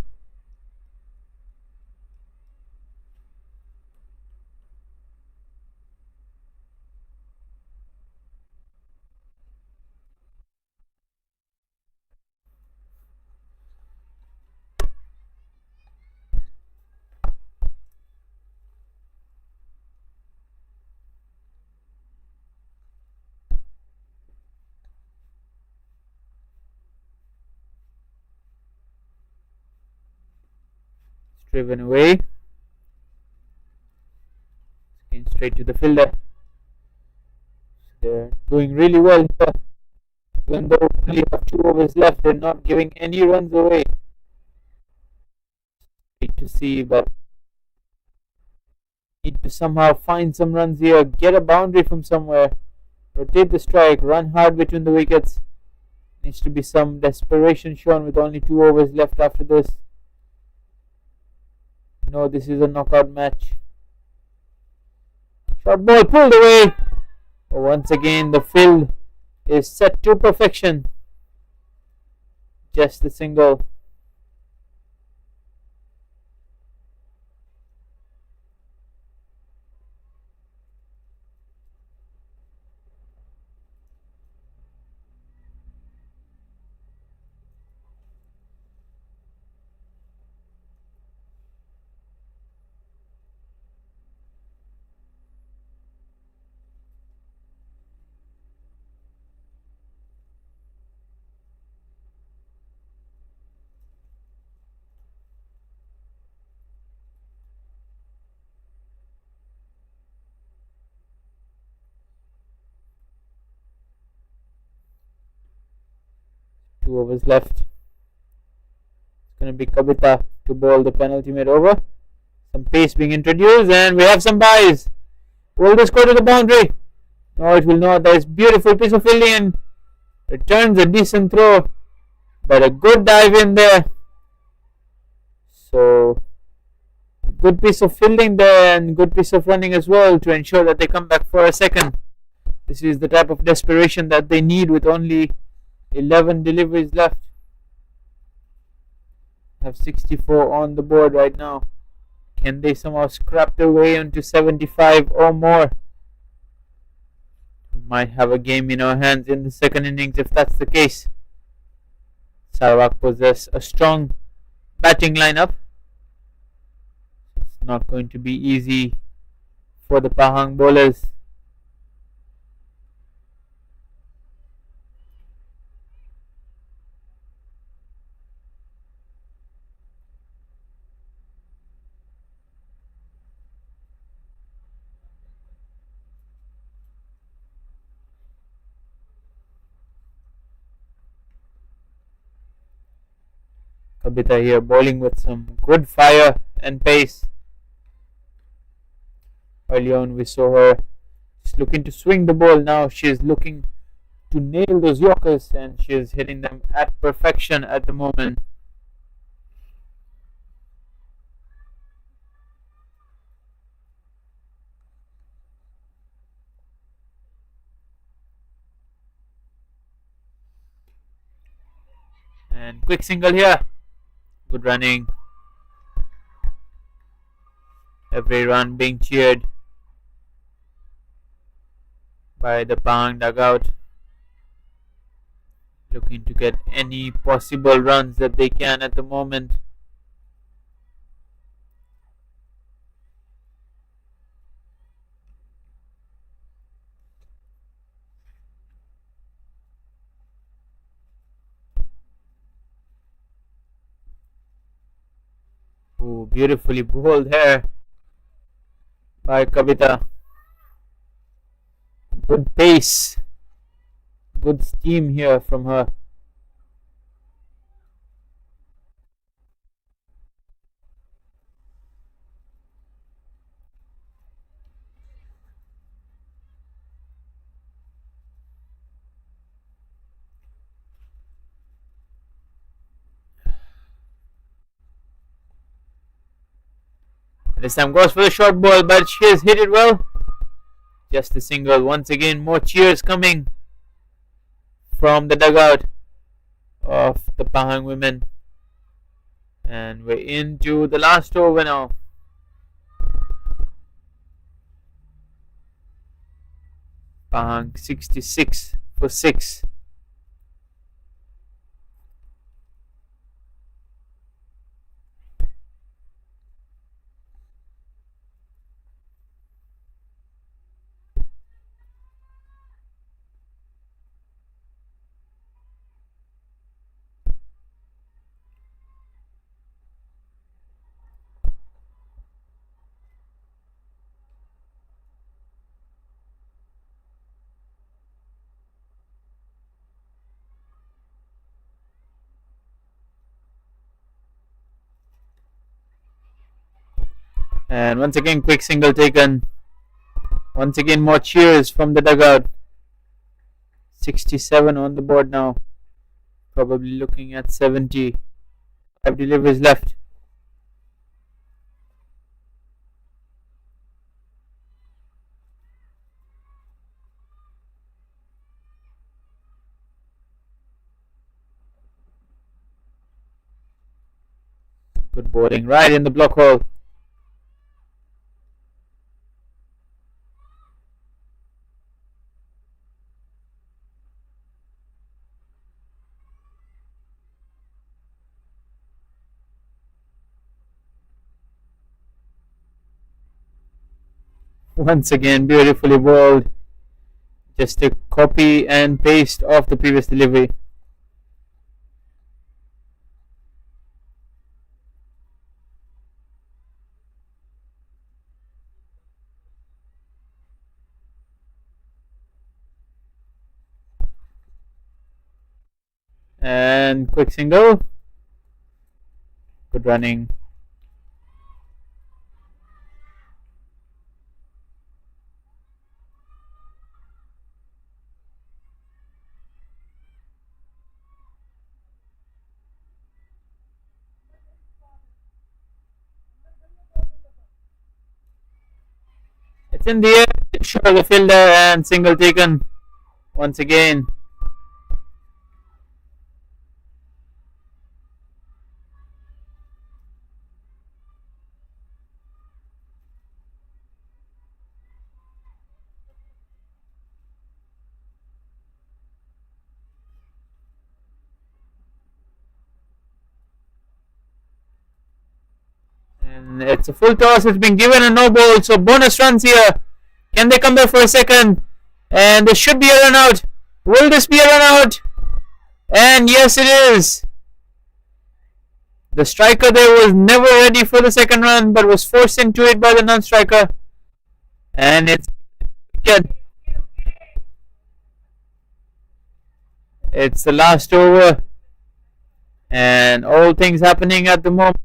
driven away. Again, straight to the fielder. They're doing really well here. Even though we only have 2 overs left, they're not giving any runs away. Need to see, but need to somehow find some runs here, get a boundary from somewhere, rotate the strike, run hard between the wickets. Needs to be some desperation shown with only 2 overs left after this. No, this is a knockout match. Short ball pulled away. Once again, the field is set to perfection. Just a single. Two overs left. It's going to be Kavita to bowl the penalty made over. Some pace being introduced, and we have some byes. Will this go to the boundary? No, it will not. That is beautiful piece of fielding and returns a decent throw, but a good dive in there. So good piece of fielding there and good piece of running as well to ensure that they come back for a second. This is the type of desperation that they need with only 11 deliveries left. Have 64 on the board right now. Can they somehow scrap their way onto 75 or more? We might have a game in our hands in the second innings if that's the case. Sarawak possess a strong batting lineup. It's not going to be easy for the Pahang bowlers. Kavita here bowling with some good fire and pace. Early on we saw her just looking to swing the ball. Now she is looking to nail those Yorkers and she is hitting them at perfection at the moment. And quick single here. Good running. Every run being cheered by the Pahang dugout. Looking to get any possible runs that they can at the moment. Oh, beautifully bowled here by Kavita. Good pace. Good steam here from her. This time goes for the short ball, but she has hit it well. Just a single. Once again, more cheers coming from the dugout of the Pahang women. And we're into the last over now. Pahang 66 for 6. And once again, quick single taken. Once again, more cheers from the dugout. 67 on the board now. Probably looking at 70. 5 deliveries left. Good bowling, right in the block hole. Once again, beautifully bowled. Just a copy and paste of the previous delivery. And quick single. Good running. It's in the air. Sure, the fielder, and single taken once again. And it's a full toss. It's been given a no ball, so bonus runs here. Can they come back for a second? And there should be a run out. Will this be a run out? And yes, it is. The striker there was never ready for the second run, but was forced into it by the non-striker. And it's Wicket. It's the last over. And all things happening at the moment.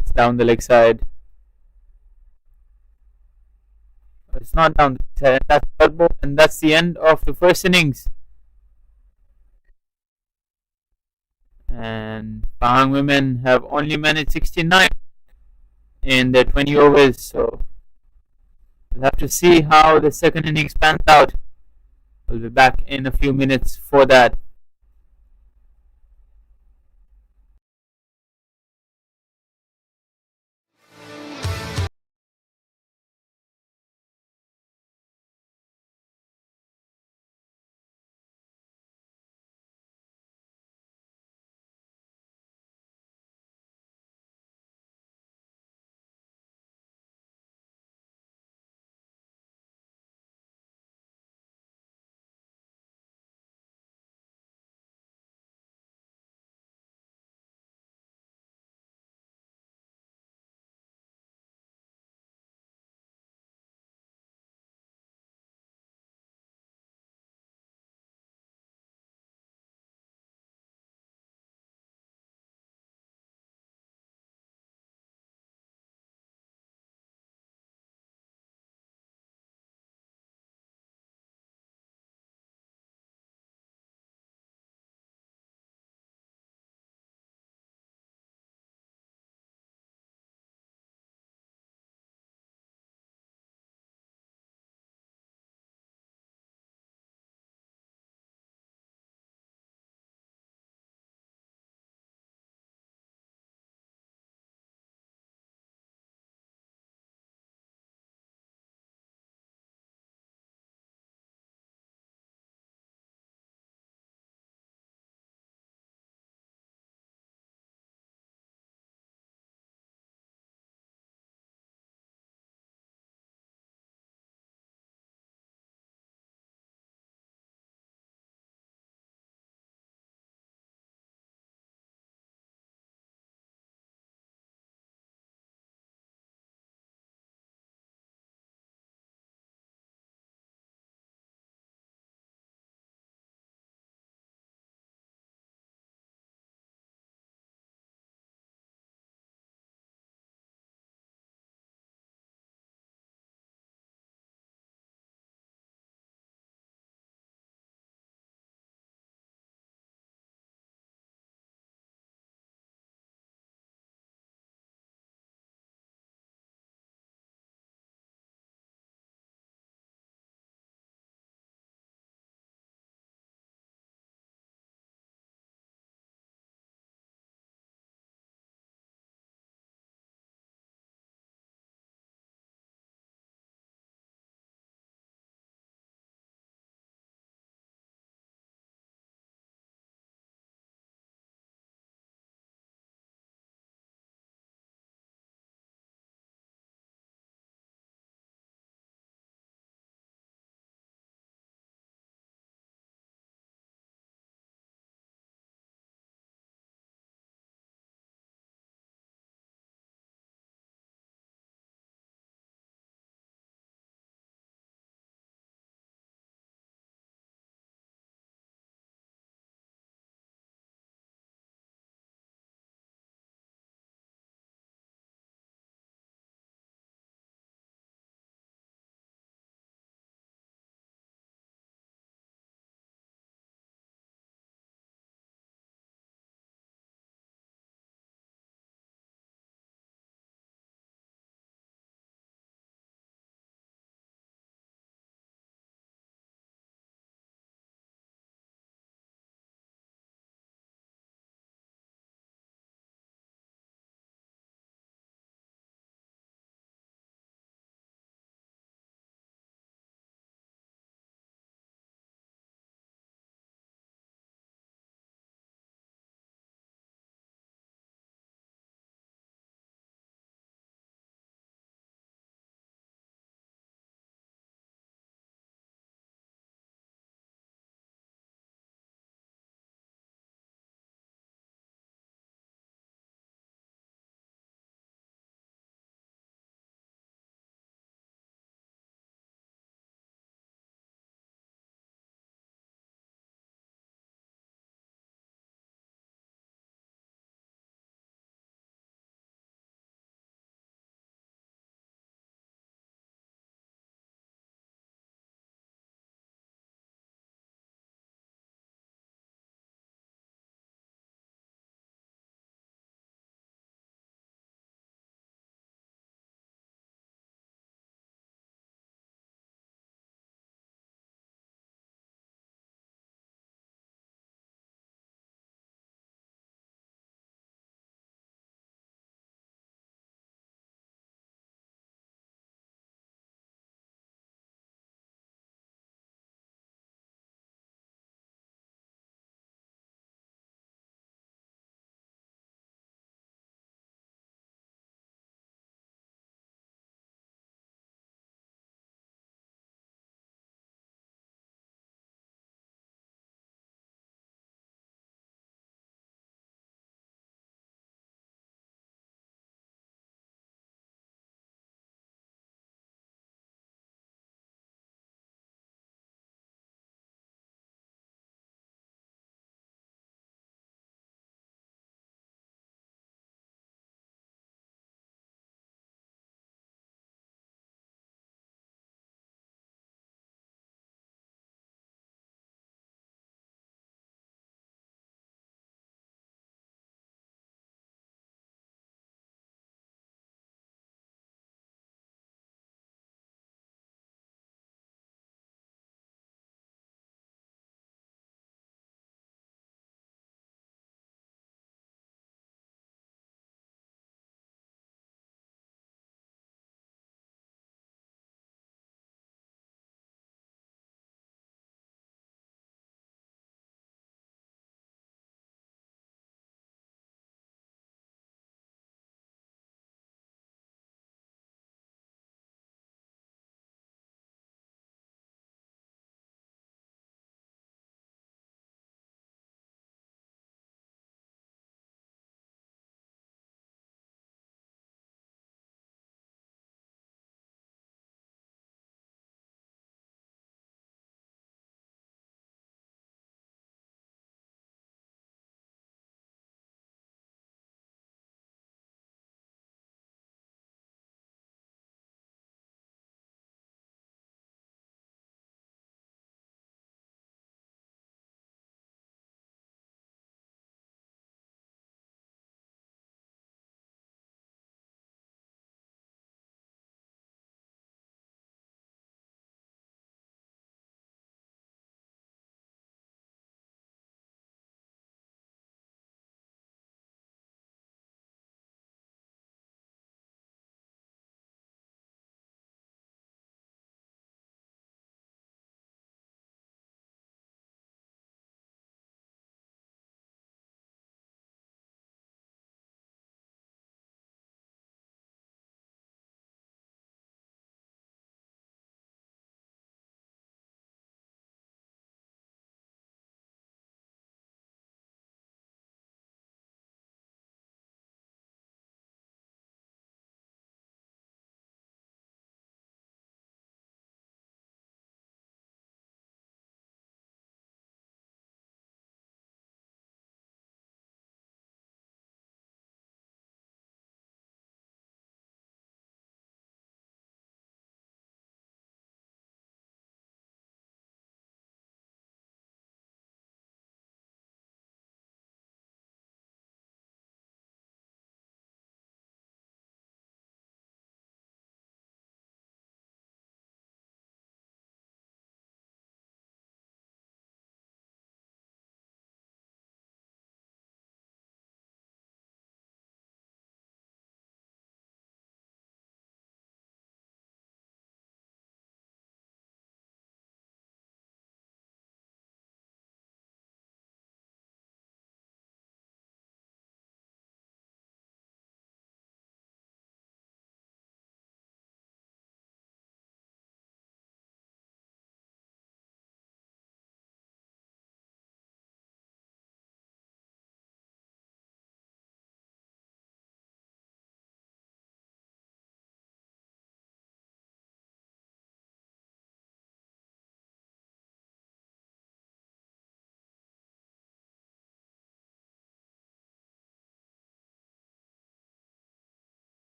It's down the leg side. It's not down the leg side. That's third ball, and that's the end of the first innings. And Pahang women have only managed 69 in their 20 overs, so we'll have to see how the second innings pans out. We'll be back in a few minutes for that.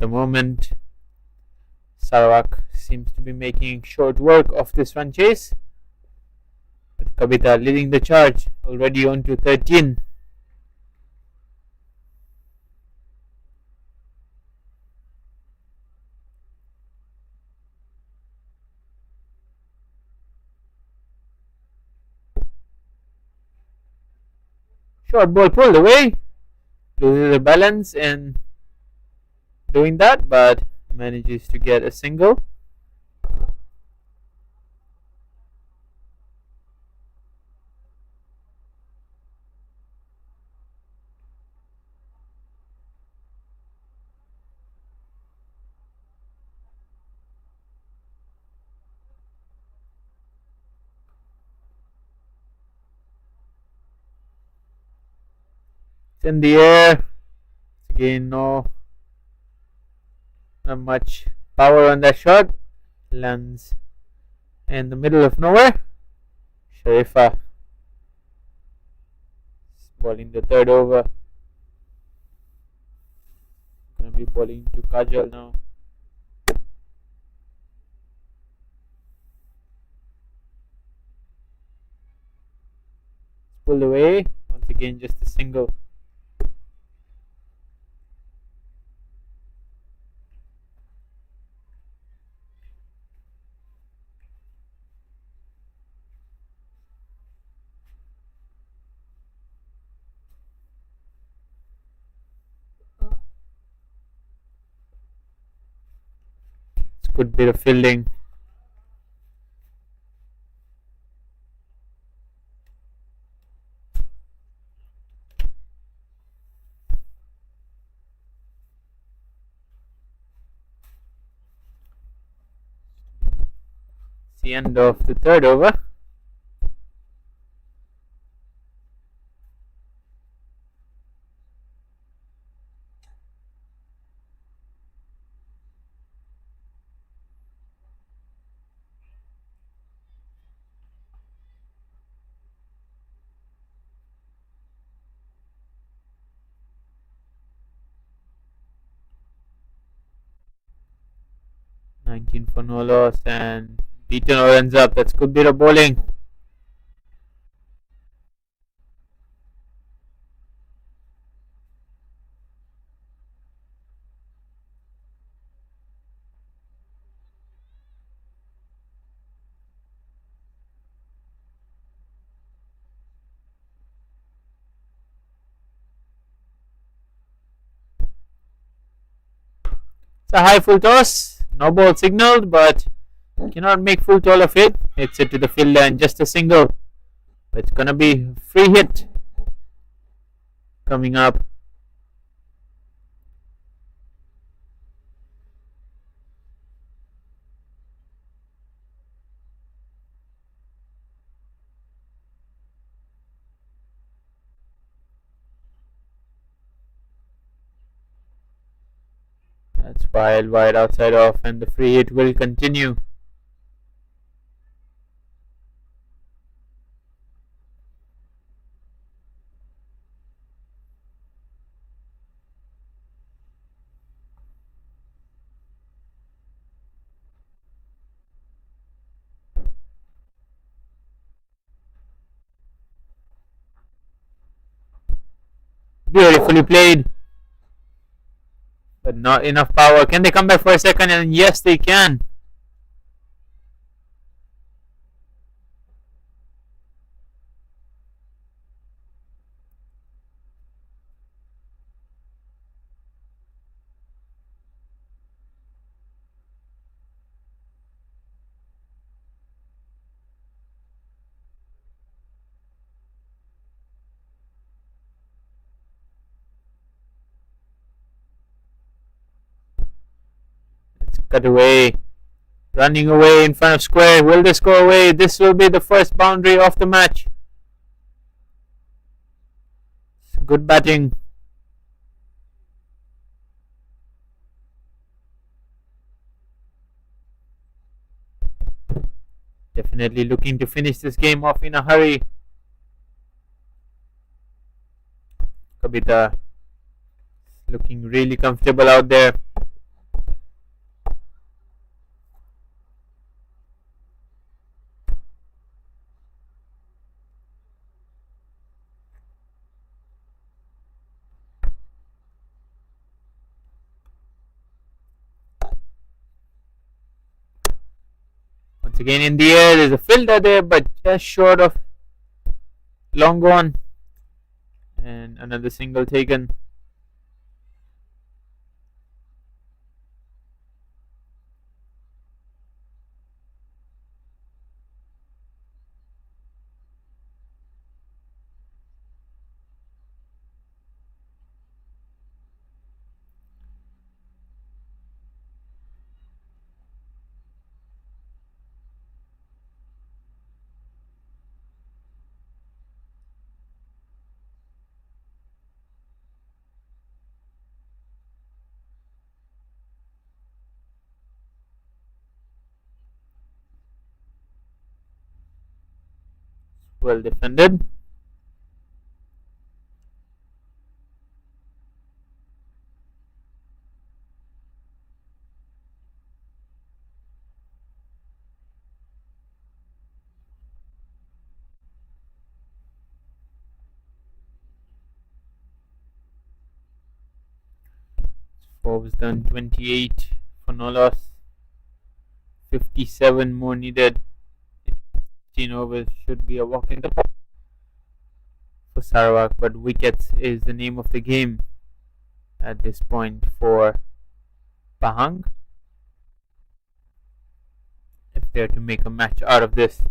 the moment, Sarawak seems to be making short work of this run chase, with Kavita leading the charge, already on to 13. Short ball pulled away, loses the balance in doing that, but manages to get a single. It's in the air. Again, not much power on that shot. Lands in the middle of nowhere. Sharifa bowling the third over. Gonna be bowling to Kajal now. Pulled away. Once again, just a single. Good bit of fielding. It's the end of the third over. For no loss, and Beaton ends up. That's good bit of bowling. It's a high full toss. No ball signaled, but cannot make full toll of it. Hits it to the fielder and just a single. It's gonna be free hit coming up. That's wide outside off, and the free hit will continue. Beautifully played, but not enough power. Can they come back for a second? And yes, they can. Cut away, running away in front of square. Will this go away? This will be the first boundary of the match. Good batting. Definitely looking to finish this game off in a hurry. Kabita looking really comfortable out there. Once again in the air, there's a fielder there, but just short of long gone. And another single taken. Well defended. Four was done, 28 for no loss. 57 more needed. 15 overs should be a walk in the park for Sarawak, but wickets is the name of the game at this point for Pahang, if they're to make a match out of this.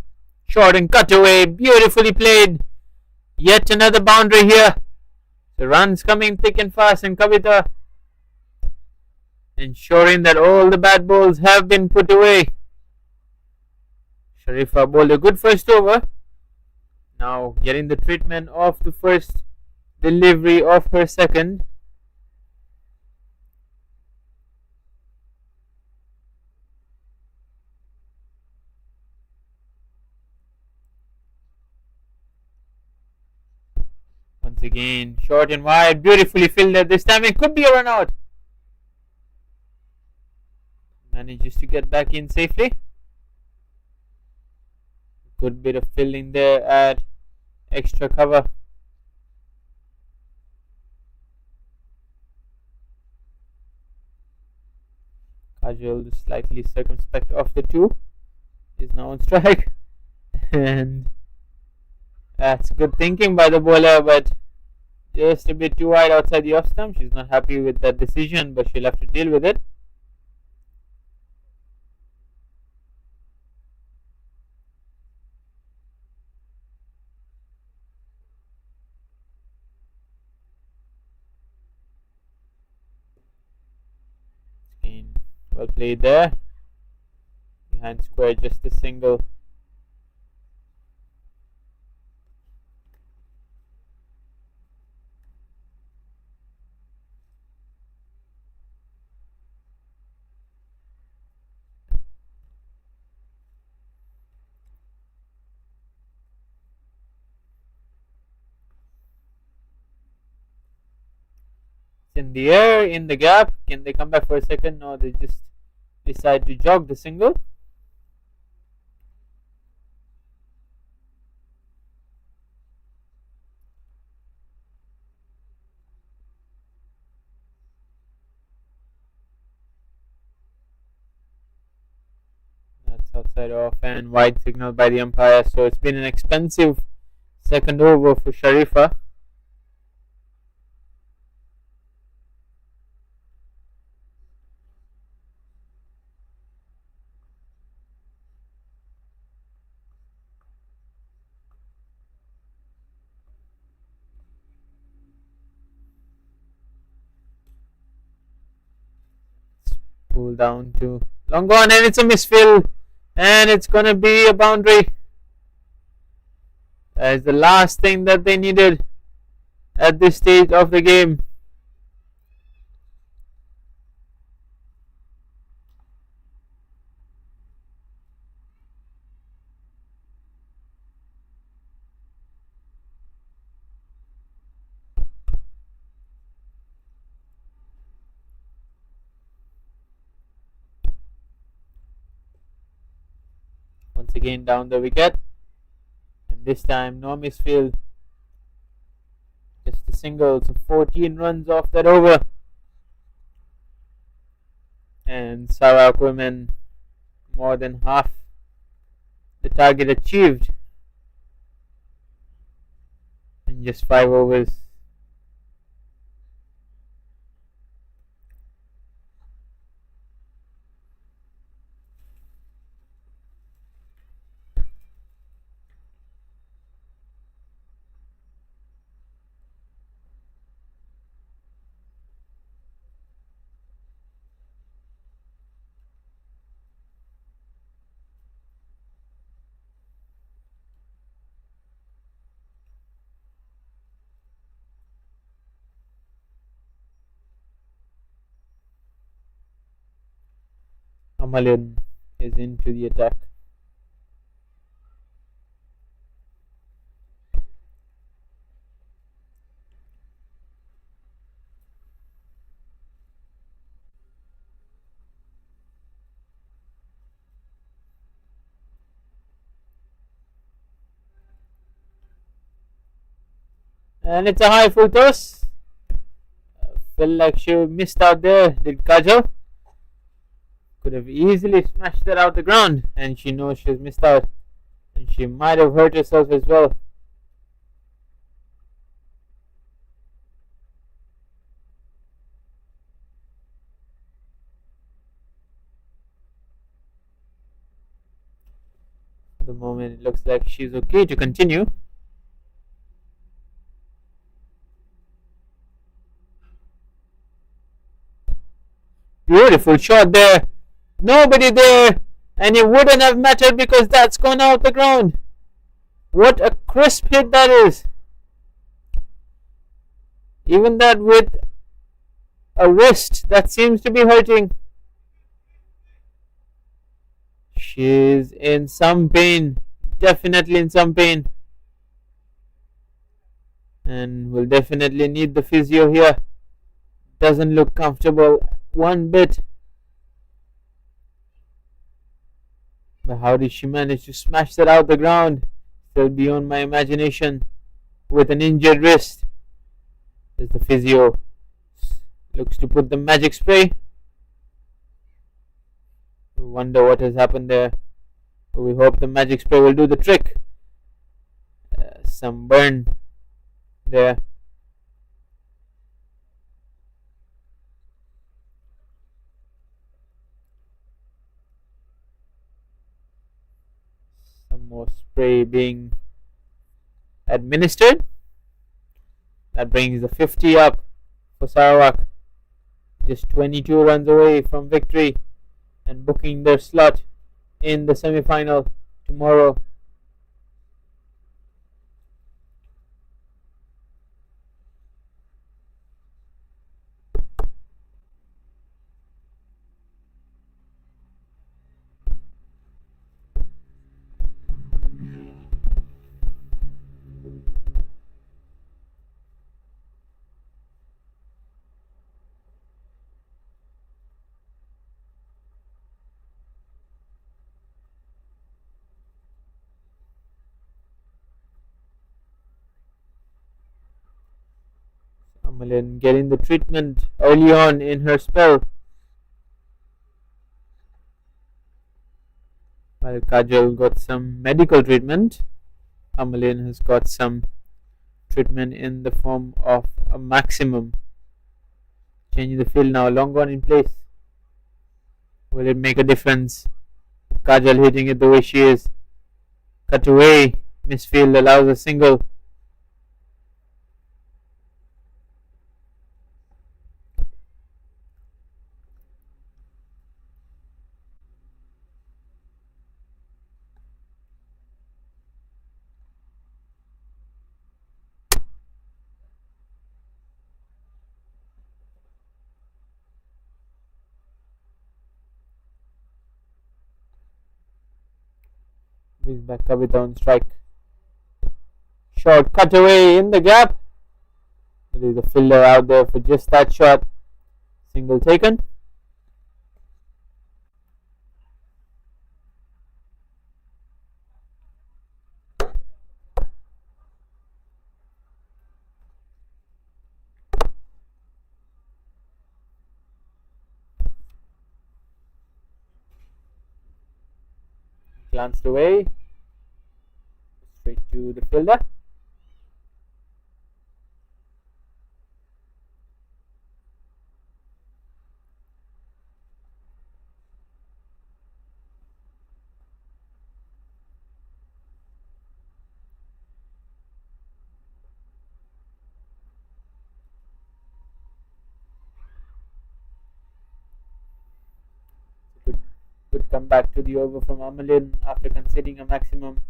Short and cut away, beautifully played. Yet another boundary here. The runs coming thick and fast, and Kavita ensuring that all the bad balls have been put away. Sharifa bowled a good first over. Now getting the treatment of the first delivery of her second. Once again, short and wide, beautifully fielded. This time it could be a run out. Manages to get back in safely. Good bit of fielding there at extra cover. Kajol, the slightly circumspect of the two, is now on strike. And that's good thinking by the bowler, but just a bit too wide outside the off stump. She's not happy with that decision, but she'll have to deal with it. Well played there. Behind square, just a single. In the air, in the gap. Can they come back for a second? No, they just decide to jog the single. That's outside off and wide signal by the umpire. So it's been an expensive second over for Sharifa. Pull down to long gone, and it's a misfield, and it's gonna be a boundary. That is the last thing that they needed at this stage of the game. Once again down the wicket, and this time no misfield, just a single. So 14 runs off that over, and Sarawak women more than half the target achieved in just 5 overs. Amalin is into the attack. And it's a high full toss. Felt like she missed out there, did Kajal. Could have easily smashed that out the ground, and she knows she's missed out, and she might have hurt herself as well. At the moment, it looks like she's okay to continue. Beautiful shot there. Nobody there, and it wouldn't have mattered because that's gone out the ground. What a crisp hit that is. Even that with a wrist that seems to be hurting. She's in some pain, definitely in some pain, and will definitely need the physio here. Doesn't look comfortable one bit. But how did she manage to smash that out the ground? Still beyond my imagination. With an injured wrist. There's the physio. Looks to put the magic spray. We wonder what has happened there. We hope the magic spray will do the trick. Some burn there. Some more spray being administered. That brings the 50 up for Sarawak. Just 22 runs away from victory and booking their slot in the semi-final tomorrow. Amalin getting the treatment early on in her spell. While Kajal got some medical treatment, Amalin has got some treatment in the form of a maximum. Changing the field now, long gone in place. Will it make a difference? Kajal hitting it the way she is. Cut away. Misfield allows a single. Brings back Kavita on strike. Short cut away in the gap. There's a fielder out there for just that shot. Single taken. Glanced away. to the fielder. Good comeback to the over from Amalin after conceding a maximum.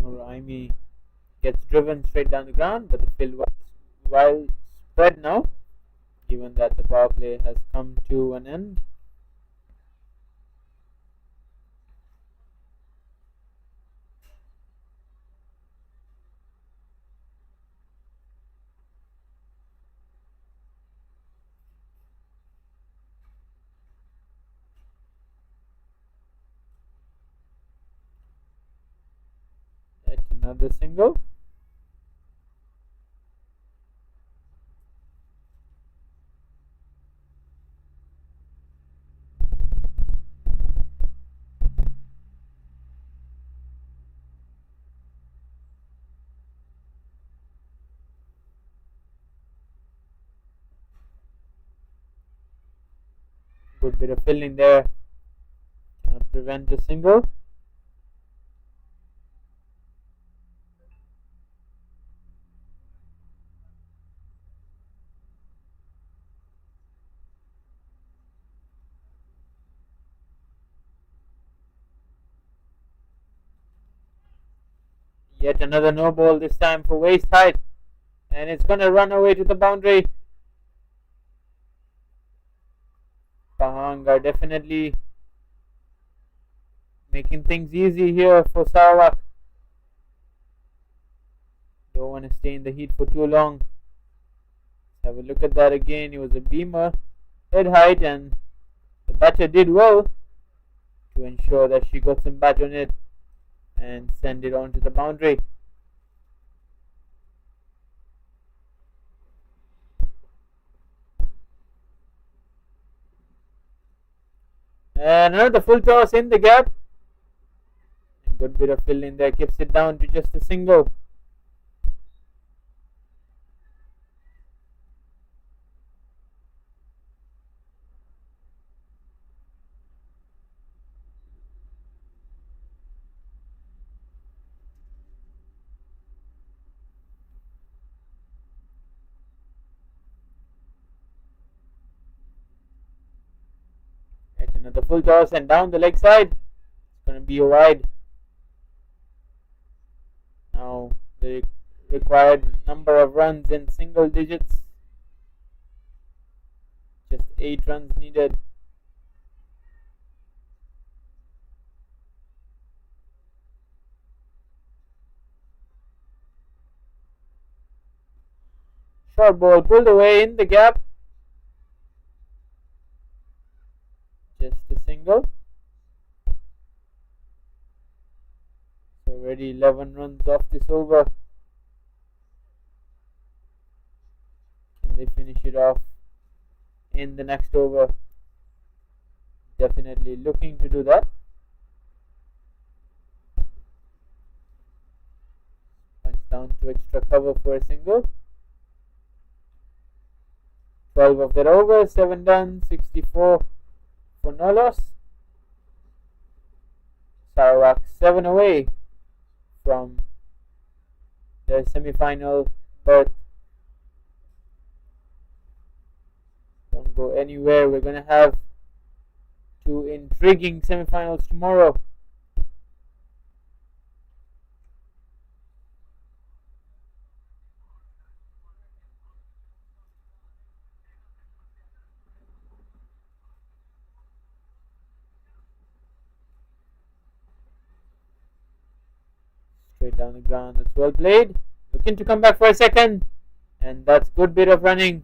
Raimi gets driven straight down the ground, but the field was well spread now, given that the power play has come to an end. Yet another single. Good bit of fielding there. Cannot prevent a single. Yet another no ball, this time for waist height, and it's going to run away to the boundary. Pahang are definitely making things easy here for Sarawak. Don't want to stay in the heat for too long. Let's have a look at that again. It was a beamer, head height, and the batter did well to ensure that she got some bat on it and send it on to the boundary. And another full toss in the gap. A good bit of fielding there keeps it down to just a single. Another full toss and down the leg side. It's going to be a wide. Now the required number of runs in single digits. Just 8 runs needed. Short ball pulled away in the gap. Just a single. So already 11 runs off this over. Can they finish it off in the next over? Definitely looking to do that. Punch down to extra cover for a single. 12 of that over, 7 done, 64 for no loss. Sarawak 7 away from their semi-final berth. Don't go anywhere. We're going to have 2 intriguing semi-finals tomorrow. Straight down the ground. That's well played. Looking to come back for a second. And that's good bit of running.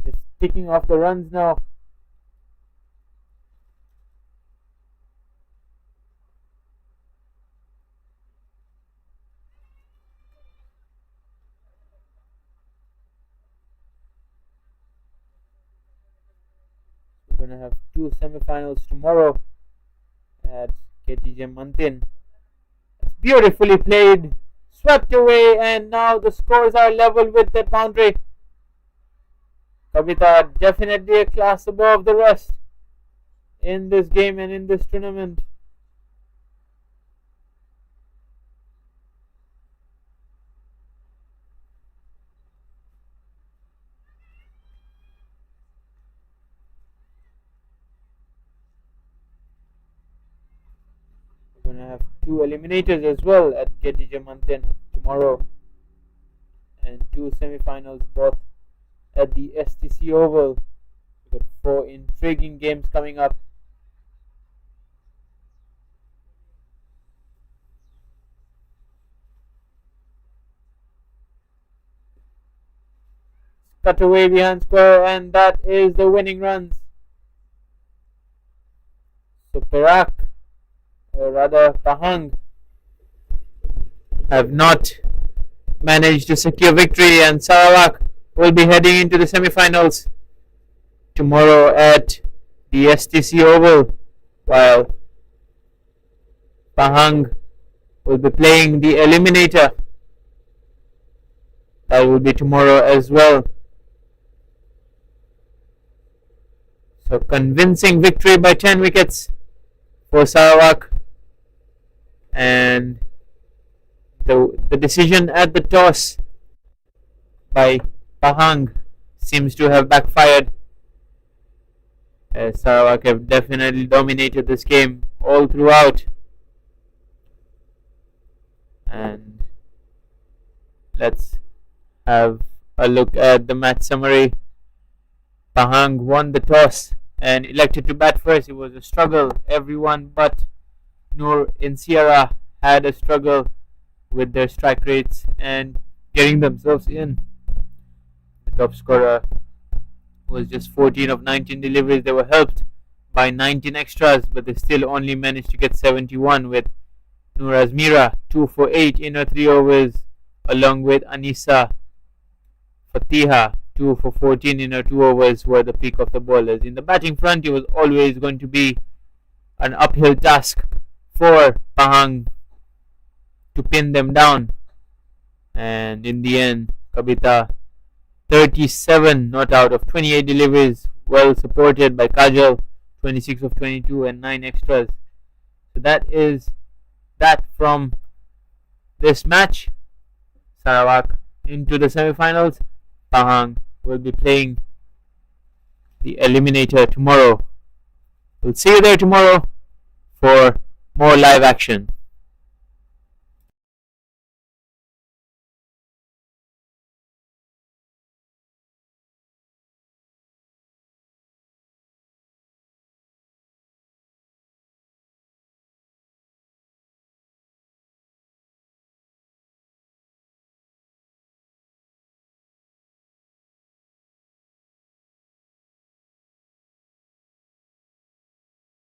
Just ticking off the runs now. We're going to have 2 semi-finals tomorrow at KTJ Mantin. It's beautifully played, swept away, and now the scores are level with that boundary. Kavita definitely a class above the rest in this game and in this tournament. We're going to have 2 eliminators as well at KTJ Mantin tomorrow, and 2 semi-finals both at the STC Oval. We've got 4 intriguing games coming up. Cut away behind square, and that is the winning runs. So Perak, or rather Pahang, have not managed to secure victory, and Sarawak will be heading into the semi-finals tomorrow at the STC Oval, while Pahang will be playing the eliminator. That will be tomorrow as well. So convincing victory by 10 wickets for Sarawak, and the decision at the toss by Pahang seems to have backfired, as Sarawak have definitely dominated this game all throughout. And let's have a look at the match summary. Pahang won the toss and elected to bat first. It was a struggle. Everyone but Noor in Sierra had a struggle with their strike rates and getting themselves in. The top scorer was just 14 of 19 deliveries. They were helped by 19 extras, but they still only managed to get 71, with Noor Azmira 2 for 8 in her 3 overs, along with Anisa Fatiha 2 for 14 in her 2 overs, were the peak of the bowlers. In the batting front, it was always going to be an uphill task for Pahang to pin them down, and in the end, Kabita 37 not out of 28 deliveries, well supported by Kajal 26 of 22 and 9 extras. So that is that from this match. Sarawak into the semi-finals. Pahang will be playing the eliminator tomorrow. We'll see you there tomorrow for more live action.